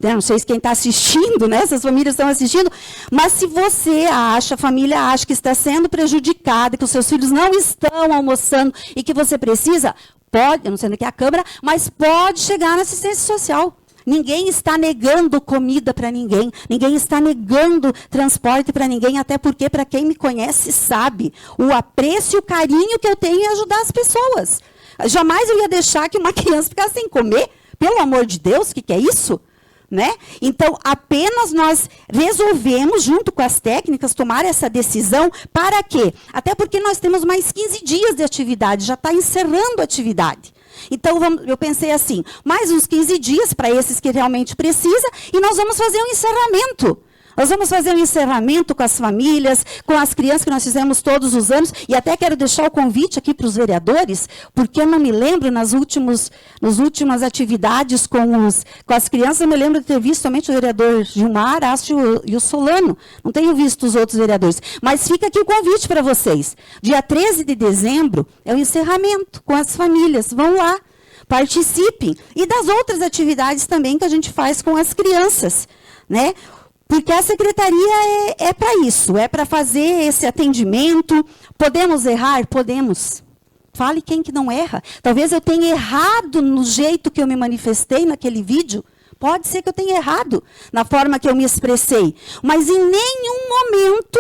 eu não sei se quem está assistindo, né, essas famílias estão assistindo, mas se você acha, a família acha que está sendo prejudicada, que os seus filhos não estão almoçando e que você precisa, pode, eu não sei onde é a Câmara, mas pode chegar na assistência social. Ninguém está negando comida para ninguém, ninguém está negando transporte para ninguém, até porque, para quem me conhece, sabe o apreço e o carinho que eu tenho em ajudar as pessoas. Jamais eu ia deixar que uma criança ficasse sem comer, pelo amor de Deus, o que é isso? Né? Então, apenas nós resolvemos, junto com as técnicas, tomar essa decisão. Para quê? Até porque nós temos mais 15 dias de atividade, já está encerrando a atividade. Então, eu pensei assim, mais uns 15 dias para esses que realmente precisam, e nós vamos fazer um encerramento. Nós vamos fazer um encerramento com as famílias, com as crianças que nós fizemos todos os anos, e até quero deixar o convite aqui para os vereadores, porque eu não me lembro, nas últimas atividades com as crianças, eu me lembro de ter visto somente o vereador Gilmar, Ácio e o Solano. Não tenho visto os outros vereadores. Mas fica aqui o convite para vocês. Dia 13 de dezembro é o encerramento com as famílias. Vão lá, participem. E das outras atividades também que a gente faz com as crianças, né? Porque a secretaria é para isso, é para fazer esse atendimento. Podemos errar? Podemos. Fale quem que não erra. Talvez eu tenha errado no jeito que eu me manifestei naquele vídeo. Pode ser que eu tenha errado na forma que eu me expressei. Mas em nenhum momento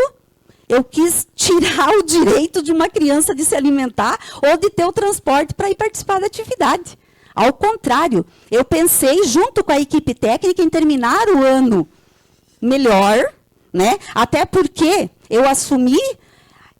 eu quis tirar o direito de uma criança de se alimentar ou de ter o transporte para ir participar da atividade. Ao contrário, eu pensei, junto com a equipe técnica, em terminar o ano melhor, né? Até porque eu assumi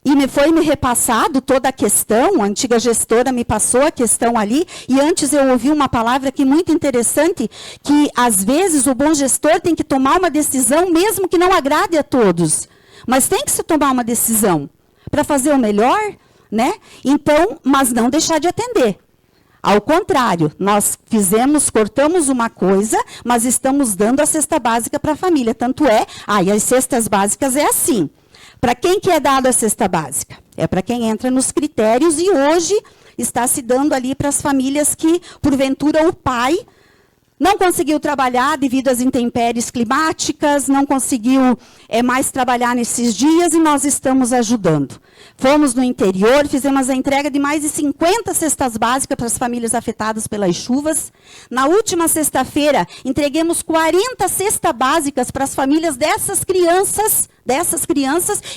e foi me repassado toda a questão, a antiga gestora me passou a questão ali, e antes eu ouvi uma palavra aqui muito interessante, que às vezes o bom gestor tem que tomar uma decisão, mesmo que não agrade a todos, mas tem que se tomar uma decisão para fazer o melhor, né? Então, mas não deixar de atender. Ao contrário, nós cortamos uma coisa, mas estamos dando a cesta básica para a família. Tanto é, e as cestas básicas é assim. Para quem que é dada a cesta básica? É para quem entra nos critérios, e hoje está se dando ali para as famílias que, porventura, o pai não conseguiu trabalhar devido às intempéries climáticas, não conseguiu mais trabalhar nesses dias, e nós estamos ajudando. Fomos no interior, fizemos a entrega de mais de 50 cestas básicas para as famílias afetadas pelas chuvas. Na última sexta-feira, entreguemos 40 cestas básicas para as famílias dessas crianças,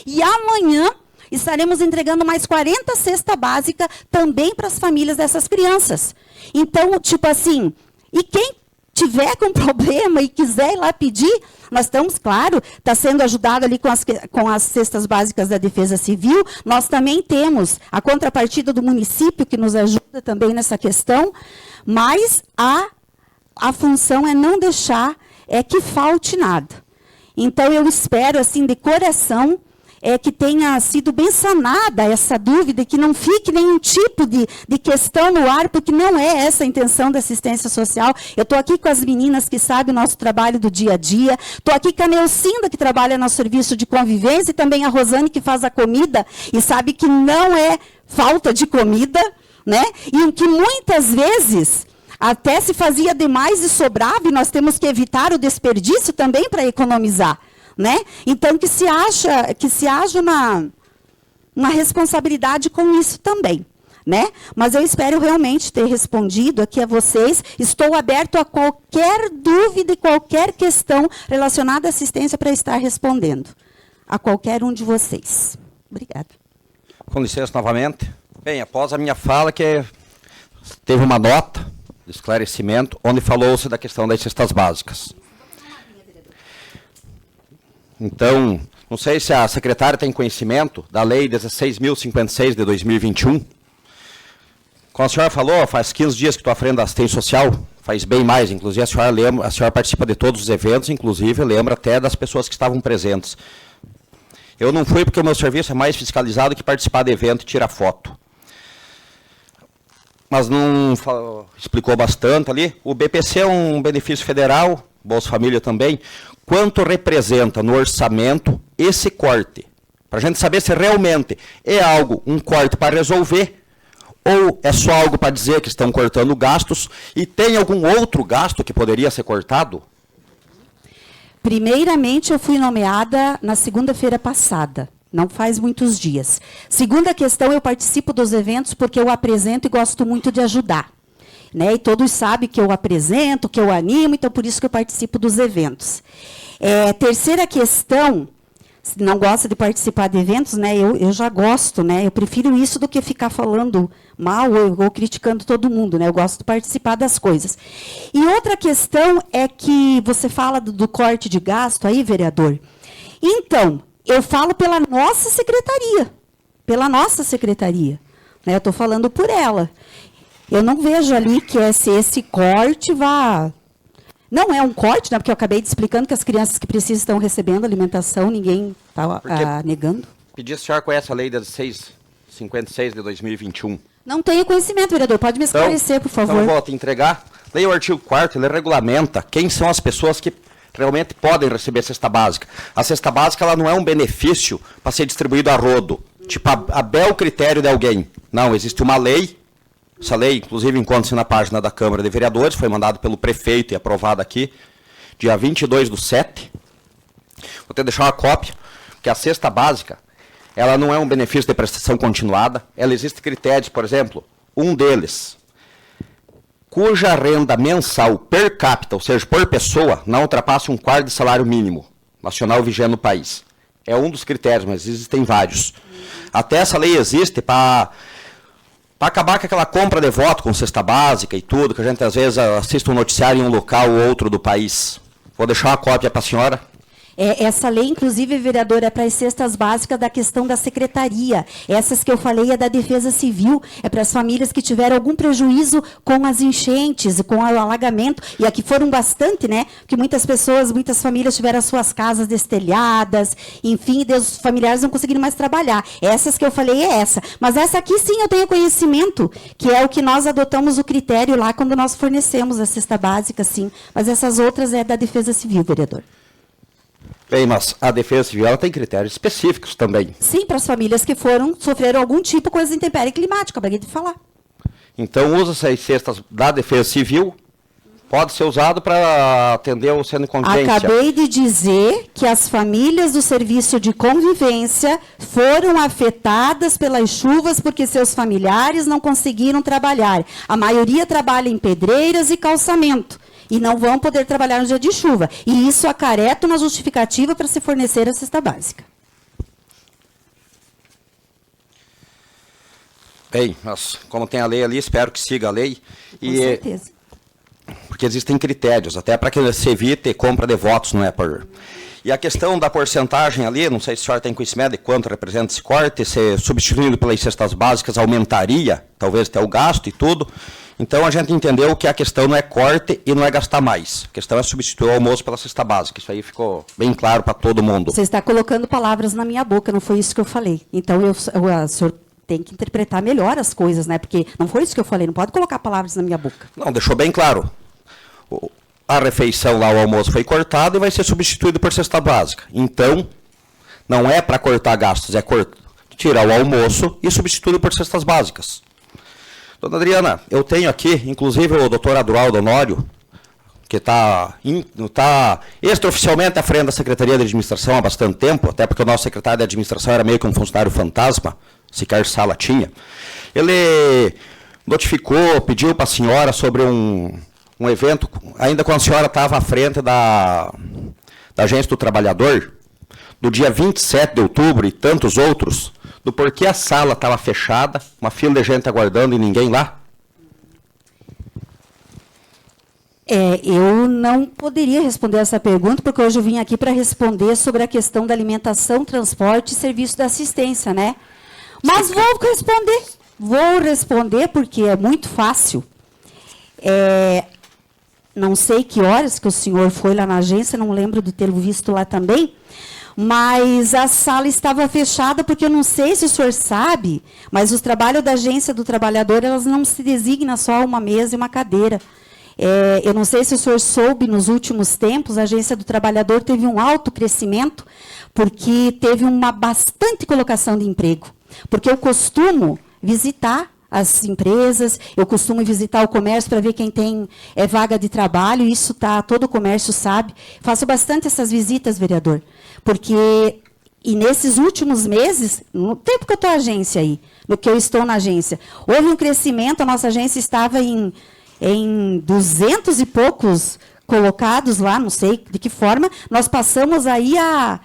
e amanhã estaremos entregando mais 40 cestas básicas também para as famílias dessas crianças. Então, tipo assim, e quem tiver com problema e quiser ir lá pedir, nós estamos, claro, está sendo ajudado ali com as cestas básicas da Defesa Civil. Nós também temos a contrapartida do município, que nos ajuda também nessa questão, mas a função é não deixar que falte nada. Então, eu espero, assim, de coração, que tenha sido bem sanada essa dúvida, que não fique nenhum tipo de questão no ar, porque não é essa a intenção da assistência social. Eu estou aqui com as meninas que sabem o nosso trabalho do dia a dia, estou aqui com a Neucinda, que trabalha no serviço de convivência, e também a Rosane, que faz a comida, e sabe que não é falta de comida, né? E que muitas vezes até se fazia demais e sobrava, e nós temos que evitar o desperdício também para economizar. Né? Então, que se haja uma responsabilidade com isso também, né? Mas eu espero realmente ter respondido aqui a vocês. Estou aberto a qualquer dúvida e qualquer questão relacionada à assistência para estar respondendo a qualquer um de vocês. Obrigada. Com licença novamente. Bem, após a minha fala, que teve uma nota de esclarecimento, onde falou-se da questão das cestas básicas. Então, não sei se a secretária tem conhecimento da Lei 16.056 de 2021. Como a senhora falou, faz 15 dias que estou à frente da assistência social, faz bem mais, inclusive a senhora participa de todos os eventos, inclusive lembra até das pessoas que estavam presentes. Eu não fui porque o meu serviço é mais fiscalizado que participar de evento e tirar foto. Mas não explicou bastante ali. O BPC é um benefício federal, Bolsa Família também. Quanto representa no orçamento esse corte? Para a gente saber se realmente é algo, um corte para resolver, ou é só algo para dizer que estão cortando gastos e tem algum outro gasto que poderia ser cortado? Primeiramente, eu fui nomeada na segunda-feira passada. Não faz muitos dias. Segunda questão, eu participo dos eventos porque eu apresento e gosto muito de ajudar. Né? E todos sabem que eu apresento, que eu animo, então por isso que eu participo dos eventos. Terceira questão, se não gosta de participar de eventos, né? Eu já gosto, né? Eu prefiro isso do que ficar falando mal ou criticando todo mundo, né? Eu gosto de participar das coisas. E outra questão é que você fala do corte de gasto aí, vereador. Então, eu falo pela nossa secretaria. Pela nossa secretaria. Né? Eu estou falando por ela. Eu não vejo ali que esse corte vá... Não é um corte, né? Porque eu acabei de explicando que as crianças que precisam estão recebendo alimentação, ninguém está negando. Pedi a senhora conhece a Lei 1656 de 2021. Não tenho conhecimento, vereador. Pode me esclarecer, por favor. Então, vou te entregar. Leia o artigo 4º, ele regulamenta quem são as pessoas que realmente podem receber a cesta básica. A cesta básica ela não é um benefício para ser distribuído a rodo, tipo a bel critério de alguém. Não, existe uma lei, essa lei inclusive encontra-se na página da Câmara de Vereadores, foi mandado pelo prefeito e aprovada aqui, dia 22/7. Vou até deixar uma cópia, porque a cesta básica, ela não é um benefício de prestação continuada, ela existe critérios, por exemplo, um deles, cuja renda mensal per capita, ou seja, por pessoa, não ultrapasse 1/4 de salário mínimo nacional vigente no país. É um dos critérios, mas existem vários. Até essa lei existe para acabar com aquela compra de voto com cesta básica e tudo, que a gente às vezes assiste um noticiário em um local ou outro do país. Vou deixar uma cópia para a senhora. Essa lei, inclusive, vereador, é para as cestas básicas da questão da secretaria. Essas que eu falei é da Defesa Civil, é para as famílias que tiveram algum prejuízo com as enchentes, com o alagamento, e aqui foram bastante, né? Porque muitas pessoas, muitas famílias tiveram as suas casas destelhadas, enfim, os familiares não conseguiram mais trabalhar. Essas que eu falei é essa. Mas essa aqui, sim, eu tenho conhecimento, que é o que nós adotamos o critério lá quando nós fornecemos a cesta básica, sim. Mas essas outras é da Defesa Civil, vereador. Bem, mas a Defesa Civil ela tem critérios específicos também. Sim, para as famílias que sofreram algum tipo com as intempéries climáticas, acabei de falar. Então, usa-se as cestas da Defesa Civil, pode ser usado para atender o centro de convivência. Acabei de dizer que as famílias do serviço de convivência foram afetadas pelas chuvas porque seus familiares não conseguiram trabalhar. A maioria trabalha em pedreiras e calçamento. E não vão poder trabalhar no dia de chuva. E isso acarreta uma justificativa para se fornecer a cesta básica. Bem, mas como tem a lei ali, espero que siga a lei. Com certeza. Porque existem critérios, até para que se evite compra de votos, não é por... E a questão da porcentagem ali, não sei se a senhora tem conhecimento de quanto representa esse corte, se substituído pelas cestas básicas aumentaria, talvez até o gasto e tudo. Então, a gente entendeu que a questão não é corte e não é gastar mais. A questão é substituir o almoço pela cesta básica. Isso aí ficou bem claro para todo mundo. Você está colocando palavras na minha boca, não foi isso que eu falei. Então, o senhor tem que interpretar melhor as coisas, né? Porque não foi isso que eu falei, não pode colocar palavras na minha boca. Não, deixou bem claro. A refeição lá, o almoço foi cortado e vai ser substituído por cesta básica. Então, não é para cortar gastos, é tirar o almoço e substituir por cestas básicas. Dona Adriana, eu tenho aqui, inclusive o doutor Adroaldo Honório, que está extraoficialmente à frente da Secretaria de Administração há bastante tempo, até porque o nosso secretário de Administração era meio que um funcionário fantasma, sequer sala tinha. Ele notificou, pediu para a senhora sobre um evento, ainda quando a senhora estava à frente da Agência do Trabalhador, do dia 27 de outubro e tantos outros, do porquê a sala estava fechada, uma fila de gente aguardando e ninguém lá? Eu não poderia responder essa pergunta, porque hoje eu vim aqui para responder sobre a questão da alimentação, transporte e serviço de assistência, né? Mas vou responder porque é muito fácil. Não sei que horas que o senhor foi lá na agência, não lembro de tê-lo visto lá também, mas a sala estava fechada porque eu não sei se o senhor sabe, mas os trabalhos da Agência do Trabalhador, elas não se designam só uma mesa e uma cadeira. Eu não sei se o senhor soube, nos últimos tempos, a Agência do Trabalhador teve um alto crescimento, porque teve uma bastante colocação de emprego. Porque eu costumo visitar as empresas, eu costumo visitar o comércio para ver quem tem vaga de trabalho, isso todo o comércio sabe. Faço bastante essas visitas, vereador, porque, e nesses últimos meses, no tempo que eu estou na agência aí, no que eu estou na agência, houve um crescimento, a nossa agência estava em 200 e poucos colocados lá, não sei de que forma, nós passamos aí a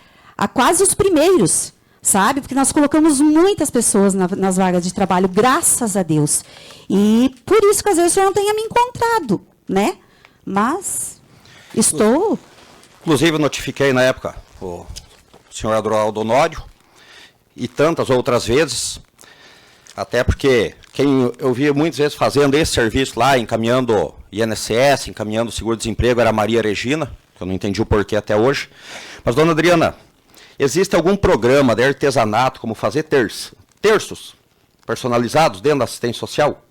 quase os primeiros, sabe? Porque nós colocamos muitas pessoas nas vagas de trabalho, graças a Deus. E por isso que às vezes o senhor não tenha me encontrado, né? Mas estou... Inclusive, eu notifiquei na época o senhor Adroaldo Honório e tantas outras vezes, até porque quem eu vi muitas vezes fazendo esse serviço lá, encaminhando INSS, encaminhando seguro-desemprego, era a Maria Regina, que eu não entendi o porquê até hoje. Mas, dona Adriana, existe algum programa de artesanato, como fazer terços personalizados dentro da assistência social?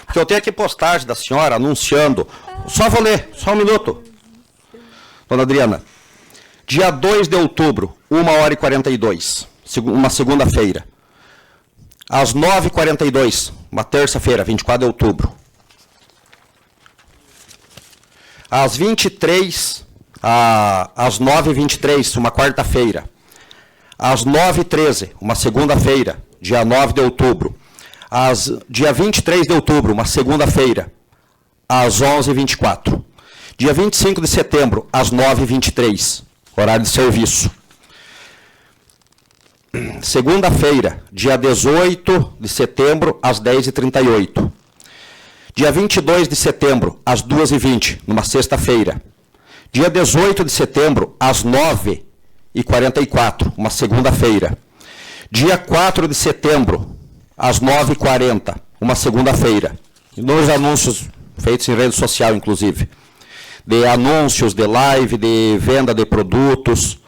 Porque eu tenho aqui postagem da senhora anunciando, só vou ler, só um minuto. Dona Adriana, dia 2 de outubro, 1h42, uma segunda-feira. Às 9h42, uma terça-feira, 24 de outubro. Às 9h23, uma quarta-feira. Às 9h13, uma segunda-feira, dia 9 de outubro. Dia 23 de outubro, uma segunda-feira, às 11h24. Dia 25 de setembro, às 9h23, horário de serviço. Segunda-feira, dia 18 de setembro, às 10h38. Dia 22 de setembro, às 2h20, numa sexta-feira. Dia 18 de setembro, às 9h44, uma segunda-feira. Dia 4 de setembro, às 9h40, uma segunda-feira. Nos anúncios feitos em rede social, inclusive. De anúncios, de live, de venda de produtos.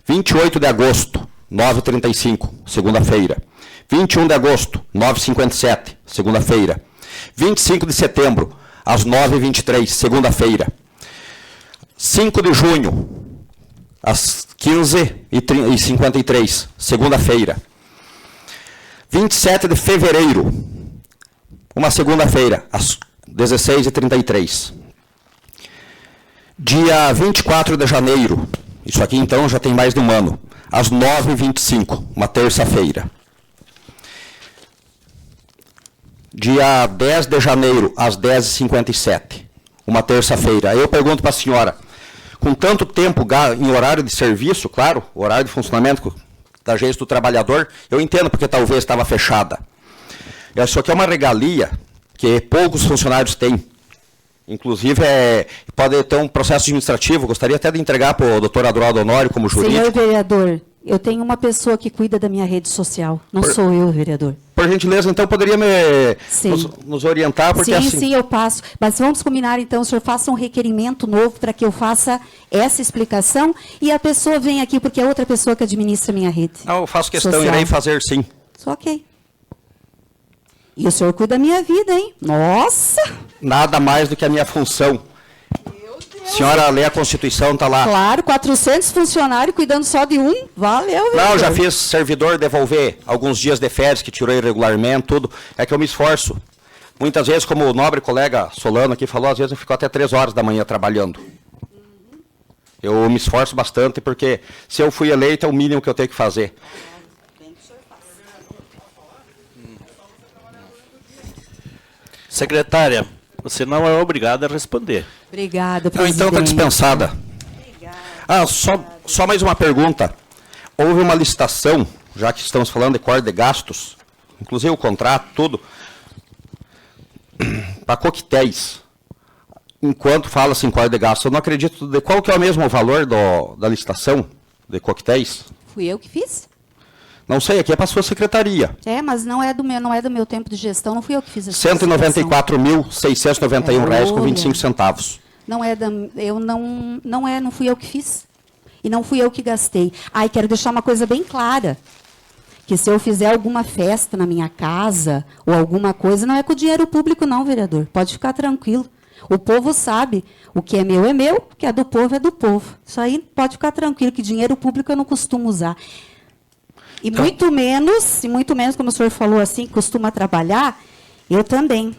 28 de agosto, 9h35, segunda-feira. 21 de agosto, 9h57, segunda-feira. 25 de setembro, às 9h23, segunda-feira. 5 de junho, às 15h53, segunda-feira. 27 de fevereiro, uma segunda-feira, às 16h33. Dia 24 de janeiro, isso aqui então já tem mais de um ano, às 9h25, uma terça-feira. Dia 10 de janeiro, às 10h57, uma terça-feira. Aí eu pergunto para a senhora, com tanto tempo em horário de serviço, claro, horário de funcionamento da Agência do Trabalhador, eu entendo porque talvez estava fechada. Isso aqui é uma regalia que poucos funcionários têm. Inclusive, pode ter um processo administrativo, gostaria até de entregar para o doutor Adroaldo Honório como jurídico. Senhor vereador, eu tenho uma pessoa que cuida da minha rede social, não sou eu, vereador. Por gentileza, então, poderia nos orientar? Porque sim, eu passo. Mas vamos combinar, então, o senhor faça um requerimento novo para que eu faça essa explicação e a pessoa vem aqui, porque é outra pessoa que administra a minha rede. Não, eu faço questão, social. Irei fazer sim. Ok. E o senhor cuida da minha vida, hein? Nossa! Nada mais do que a minha função. Meu Deus. Senhora, lê a Constituição, está lá. Claro, 400 funcionários cuidando só de um. Valeu, Não, já fiz servidor devolver alguns dias de férias que tirou irregularmente, tudo. É que eu me esforço. Muitas vezes, como o nobre colega Solano aqui falou, às vezes eu fico até 3 horas da manhã trabalhando. Eu me esforço bastante, porque se eu fui eleito, é o mínimo que eu tenho que fazer. Secretária, você não é obrigada a responder. Obrigada, Não, presidente. então está dispensada. Ah, só mais uma pergunta. Houve uma licitação, já que estamos falando de corte de gastos, inclusive o contrato, tudo, para coquetéis. Enquanto fala-se em corte de gastos, eu não acredito. Qual que é o mesmo valor da licitação de coquetéis? Fui eu que fiz? Não sei, aqui é para a sua secretaria. Mas não é do meu tempo de gestão, não fui eu que fiz essa R$ licitação. 194.691,25. Não é não fui eu que fiz. E não fui eu que gastei. E quero deixar uma coisa bem clara. Que se eu fizer alguma festa na minha casa, ou alguma coisa, não é com o dinheiro público não, vereador. Pode ficar tranquilo. O povo sabe, o que é meu, o que é do povo é do povo. Isso aí pode ficar tranquilo, que dinheiro público eu não costumo usar. E muito menos, como o senhor falou assim, costuma trabalhar, eu também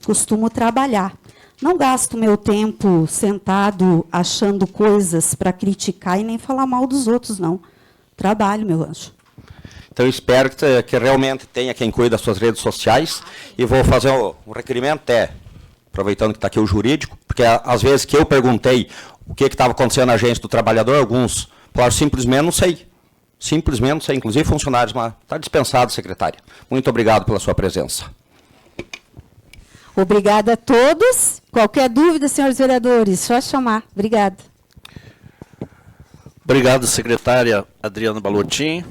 costumo trabalhar. Não gasto meu tempo sentado achando coisas para criticar e nem falar mal dos outros, não. Trabalho, meu anjo. Então, eu espero que realmente tenha quem cuida das suas redes sociais, e vou fazer um requerimento até, aproveitando que está aqui o jurídico, porque às vezes que eu perguntei o que estava acontecendo na agência do trabalhador, alguns falaram simplesmente não sei. Simplesmente não sei, inclusive funcionários, mas está dispensado, secretária. Muito obrigado pela sua presença. Obrigada a todos. Qualquer dúvida, senhores vereadores, só chamar. Obrigada. Obrigado, secretária Adriana Balottin.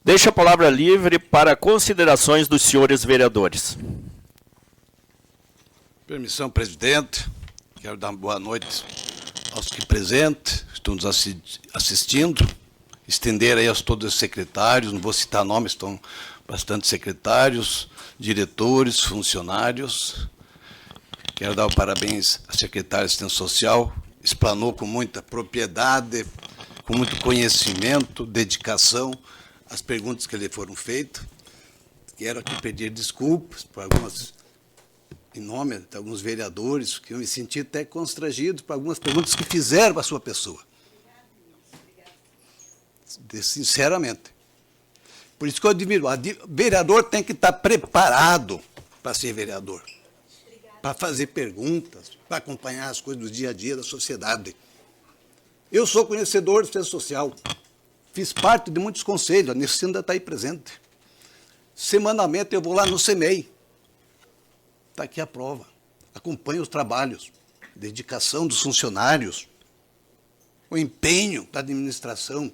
Deixo a palavra livre para considerações dos senhores vereadores. Permissão, presidente. Quero dar uma boa noite aos que presentes, estão nos assistindo. Estender aí aos todos os secretários, não vou citar nomes, estão bastante secretários, diretores, funcionários. Quero dar os parabéns à secretária de Assistência Social, explanou com muita propriedade, com muito conhecimento, dedicação, as perguntas que lhe foram feitas. Quero aqui pedir desculpas por algumas, em nome de alguns vereadores, que eu me senti até constrangido por algumas perguntas que fizeram para a sua pessoa. Sinceramente. Por isso que eu admiro, vereador tem que estar preparado para ser vereador, para fazer perguntas, para acompanhar as coisas do dia a dia da sociedade. Eu sou conhecedor de assistência social, fiz parte de muitos conselhos, a Nilce ainda está aí presente. Semanalmente eu vou lá no CEMEI, está aqui a prova, acompanho os trabalhos, dedicação dos funcionários, o empenho da administração,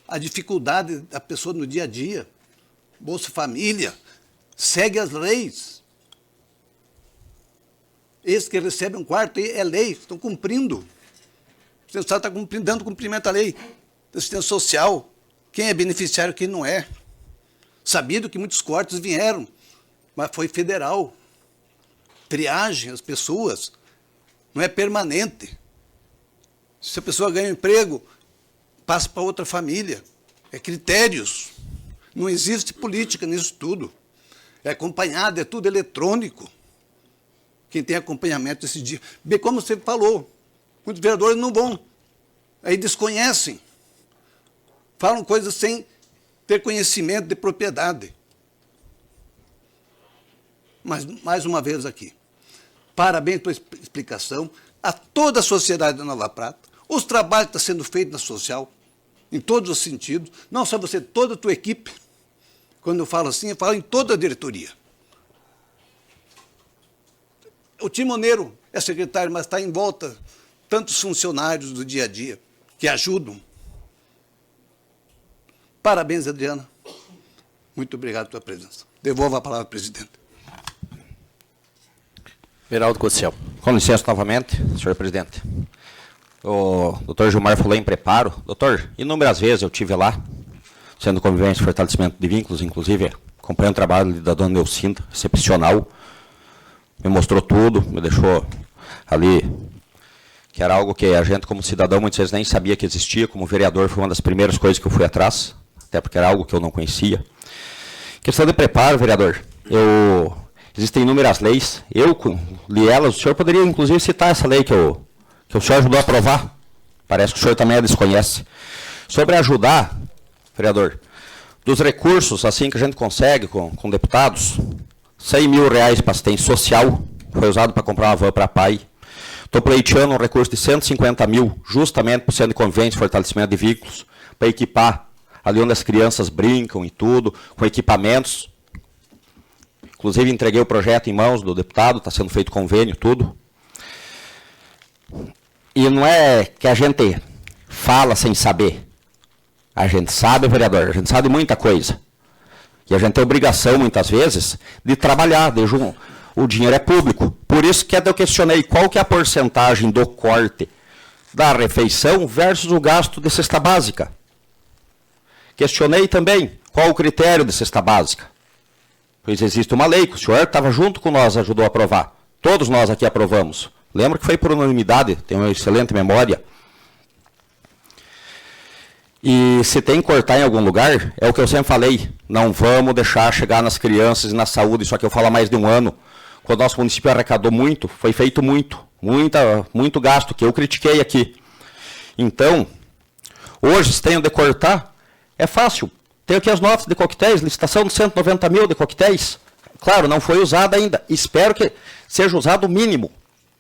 a dificuldade da pessoa no dia a dia, Bolsa Família, segue as leis. Esse que recebe um quarto é lei, estão cumprindo. O Estado está cumprindo, dando cumprimento à lei. Assistência social, quem é beneficiário, quem não é. Sabido que muitos cortes vieram, mas foi federal. Triagem, as pessoas, não é permanente. Se a pessoa ganha um emprego, passa para outra família. É critérios. Não existe política nisso tudo. É acompanhado, é tudo eletrônico. Quem tem acompanhamento esse dia. Bem, como você falou, muitos vereadores não vão. Aí desconhecem. Falam coisas sem ter conhecimento de propriedade. Mas, mais uma vez aqui, parabéns pela explicação a toda a sociedade da Nova Prata. Os trabalhos que estão sendo feitos na social, em todos os sentidos, não só você, toda a tua equipe. Quando eu falo assim, eu falo em toda a diretoria. O timoneiro é secretário, mas está em volta tantos funcionários do dia a dia que ajudam. Parabéns, Adriana. Muito obrigado pela presença. Devolvo a palavra ao presidente. Beraldo Cossiel. Com licença novamente, senhor presidente. O doutor Gilmar falou em preparo. Doutor, inúmeras vezes eu estive lá, sendo convivência e fortalecimento de vínculos, inclusive acompanhando o trabalho da dona Neucinda, excepcional. Me mostrou tudo, me deixou ali, que era algo que a gente, como cidadão, muitas vezes nem sabia que existia. Como vereador, foi uma das primeiras coisas que eu fui atrás, até porque era algo que eu não conhecia. Questão de preparo, vereador, Existem inúmeras leis. Eu li elas. O senhor poderia, inclusive, citar essa lei que o senhor ajudou a aprovar. Parece que o senhor também a desconhece. Sobre ajudar, vereador, dos recursos assim que a gente consegue com deputados, R$100 mil para assistência social, foi usado para comprar uma van para pai. Estou pleiteando um recurso de 150 mil, justamente para o centro de convivência e fortalecimento de veículos, para equipar ali onde as crianças brincam e tudo, com equipamentos. Inclusive, entreguei o projeto em mãos do deputado, está sendo feito convênio, tudo. E não é que a gente fala sem saber. A gente sabe, vereador, a gente sabe muita coisa. E a gente tem obrigação, muitas vezes, de trabalhar. O dinheiro é público. Por isso que eu questionei qual que é a porcentagem do corte da refeição versus o gasto de cesta básica. Questionei também qual o critério de cesta básica. Pois existe uma lei que o senhor estava junto com nós, ajudou a aprovar. Todos nós aqui aprovamos. Lembra que foi por unanimidade, tem uma excelente memória. E se tem que cortar em algum lugar, é o que eu sempre falei, não vamos deixar chegar nas crianças e na saúde, isso aqui eu falo há mais de um ano. Quando o nosso município arrecadou muito, foi feito muito gasto, que eu critiquei aqui. Então, hoje, se tem de cortar, é fácil. Tem aqui as notas de coquetéis, licitação de 190 mil de coquetéis. Claro, não foi usada ainda. Espero que seja usado o mínimo.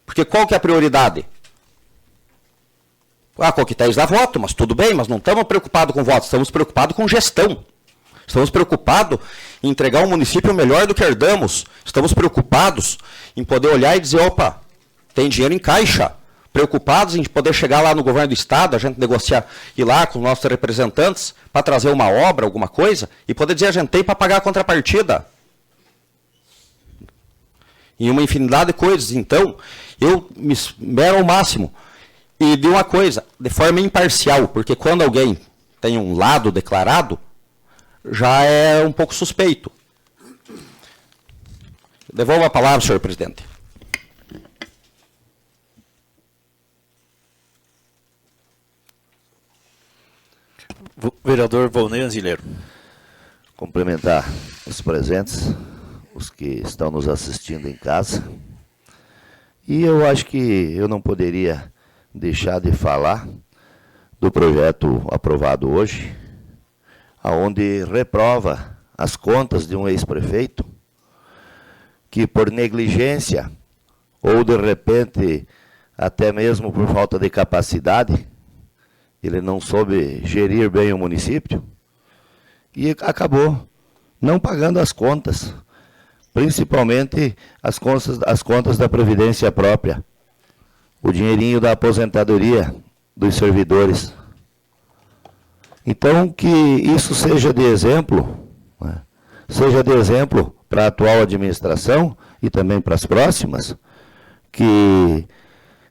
Porque qual que é a prioridade? Coquetéis dá voto, mas tudo bem, mas não estamos preocupados com voto, estamos preocupados com gestão. Estamos preocupados em entregar um município melhor do que herdamos. Estamos preocupados em poder olhar e dizer, opa, tem dinheiro em caixa. Preocupados em poder chegar lá no governo do estado, a gente negociar, ir lá com os nossos representantes para trazer uma obra, alguma coisa, e poder dizer, a gente tem para pagar a contrapartida. E uma infinidade de coisas. Então, eu me esmero ao máximo. E de uma coisa, de forma imparcial, porque quando alguém tem um lado declarado, já é um pouco suspeito. Devolvo a palavra, senhor presidente. Vereador Volney Anzileiro. Cumprimentar os presentes, os que estão nos assistindo em casa. E eu acho que eu não poderia deixar de falar do projeto aprovado hoje, onde reprova as contas de um ex-prefeito que, por negligência, ou de repente, até mesmo por falta de capacidade, ele não soube gerir bem o município e acabou não pagando as contas, principalmente as contas da Previdência própria, o dinheirinho da aposentadoria dos servidores. Então, que isso seja de exemplo, né? Seja de exemplo para a atual administração e também para as próximas, que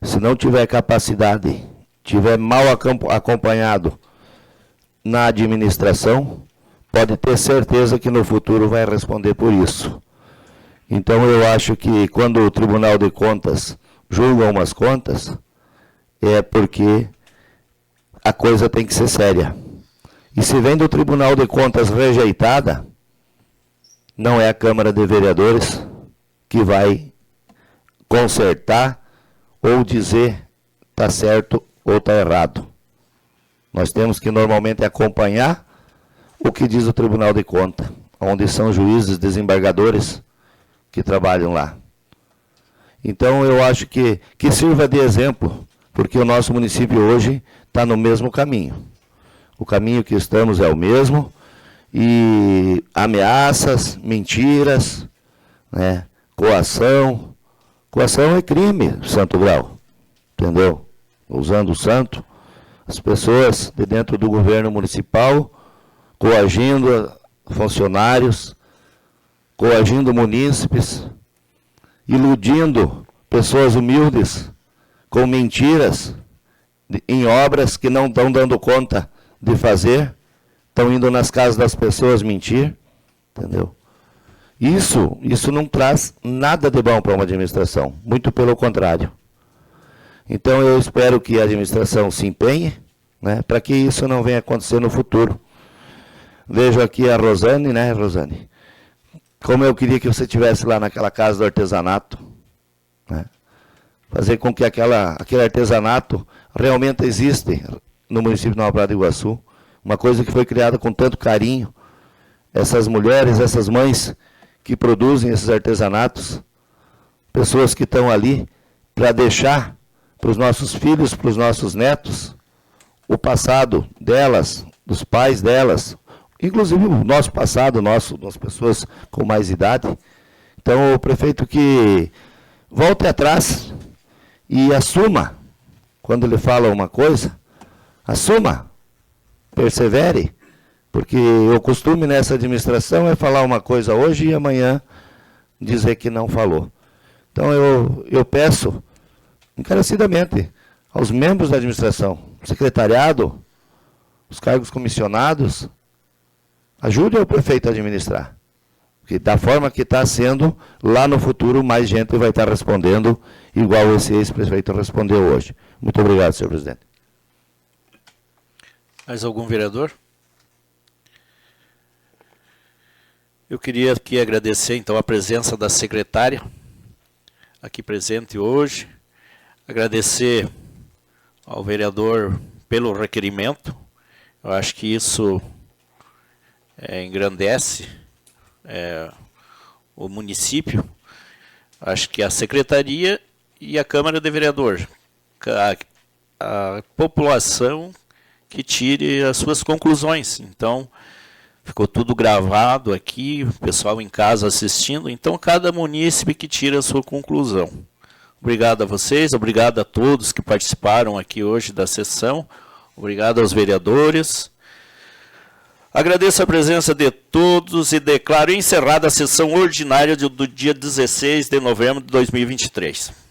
se não tiver capacidade, tiver mal acompanhado na administração, pode ter certeza que no futuro vai responder por isso. Então, eu acho que quando o Tribunal de Contas julga umas contas, é porque a coisa tem que ser séria. E se vem do Tribunal de Contas rejeitada, não é a Câmara de Vereadores que vai consertar ou dizer está certo ou está errado. Nós temos que normalmente acompanhar o que diz o Tribunal de Contas, onde são juízes, desembargadores que trabalham lá. Então, eu acho que sirva de exemplo, porque o nosso município hoje está no mesmo caminho. O caminho que estamos é o mesmo, e ameaças, mentiras, né, coação. Coação é crime, Santo Grau, entendeu? Usando o santo, as pessoas de dentro do governo municipal, coagindo funcionários, coagindo munícipes, iludindo pessoas humildes com mentiras em obras que não estão dando conta de fazer, estão indo nas casas das pessoas mentir, entendeu? Isso não traz nada de bom para uma administração, muito pelo contrário. Então eu espero que a administração se empenhe, né, para que isso não venha acontecer no futuro. Vejo aqui a Rosane, né, Rosane? como eu queria que você estivesse lá naquela casa do artesanato, né? Fazer com que aquele artesanato realmente existe no município de Nova Prata do Iguaçu, uma coisa que foi criada com tanto carinho. Essas mulheres, essas mães que produzem esses artesanatos, pessoas que estão ali para deixar para os nossos filhos, para os nossos netos, o passado delas, dos pais delas, inclusive o nosso passado, das pessoas com mais idade. Então, o prefeito que volte atrás e assuma, quando ele fala uma coisa, assuma, persevere, porque o costume nessa administração é falar uma coisa hoje e amanhã dizer que não falou. Então, eu peço encarecidamente aos membros da administração, secretariado, os cargos comissionados, ajude o prefeito a administrar. Porque da forma que está sendo, lá no futuro, mais gente vai estar respondendo igual esse ex-prefeito respondeu hoje. Muito obrigado, senhor presidente. Mais algum vereador? Eu queria aqui agradecer, então, a presença da secretária, aqui presente hoje. Agradecer ao vereador pelo requerimento. Eu acho que isso engrandece o município. Acho que a secretaria e a Câmara de Vereadores, a população que tire as suas conclusões. Então, ficou tudo gravado aqui, o pessoal em casa assistindo. Então, cada munícipe que tira a sua conclusão. Obrigado a vocês, obrigado a todos que participaram aqui hoje da sessão. Obrigado aos vereadores. Agradeço a presença de todos e declaro encerrada a sessão ordinária do dia 16 de novembro de 2023.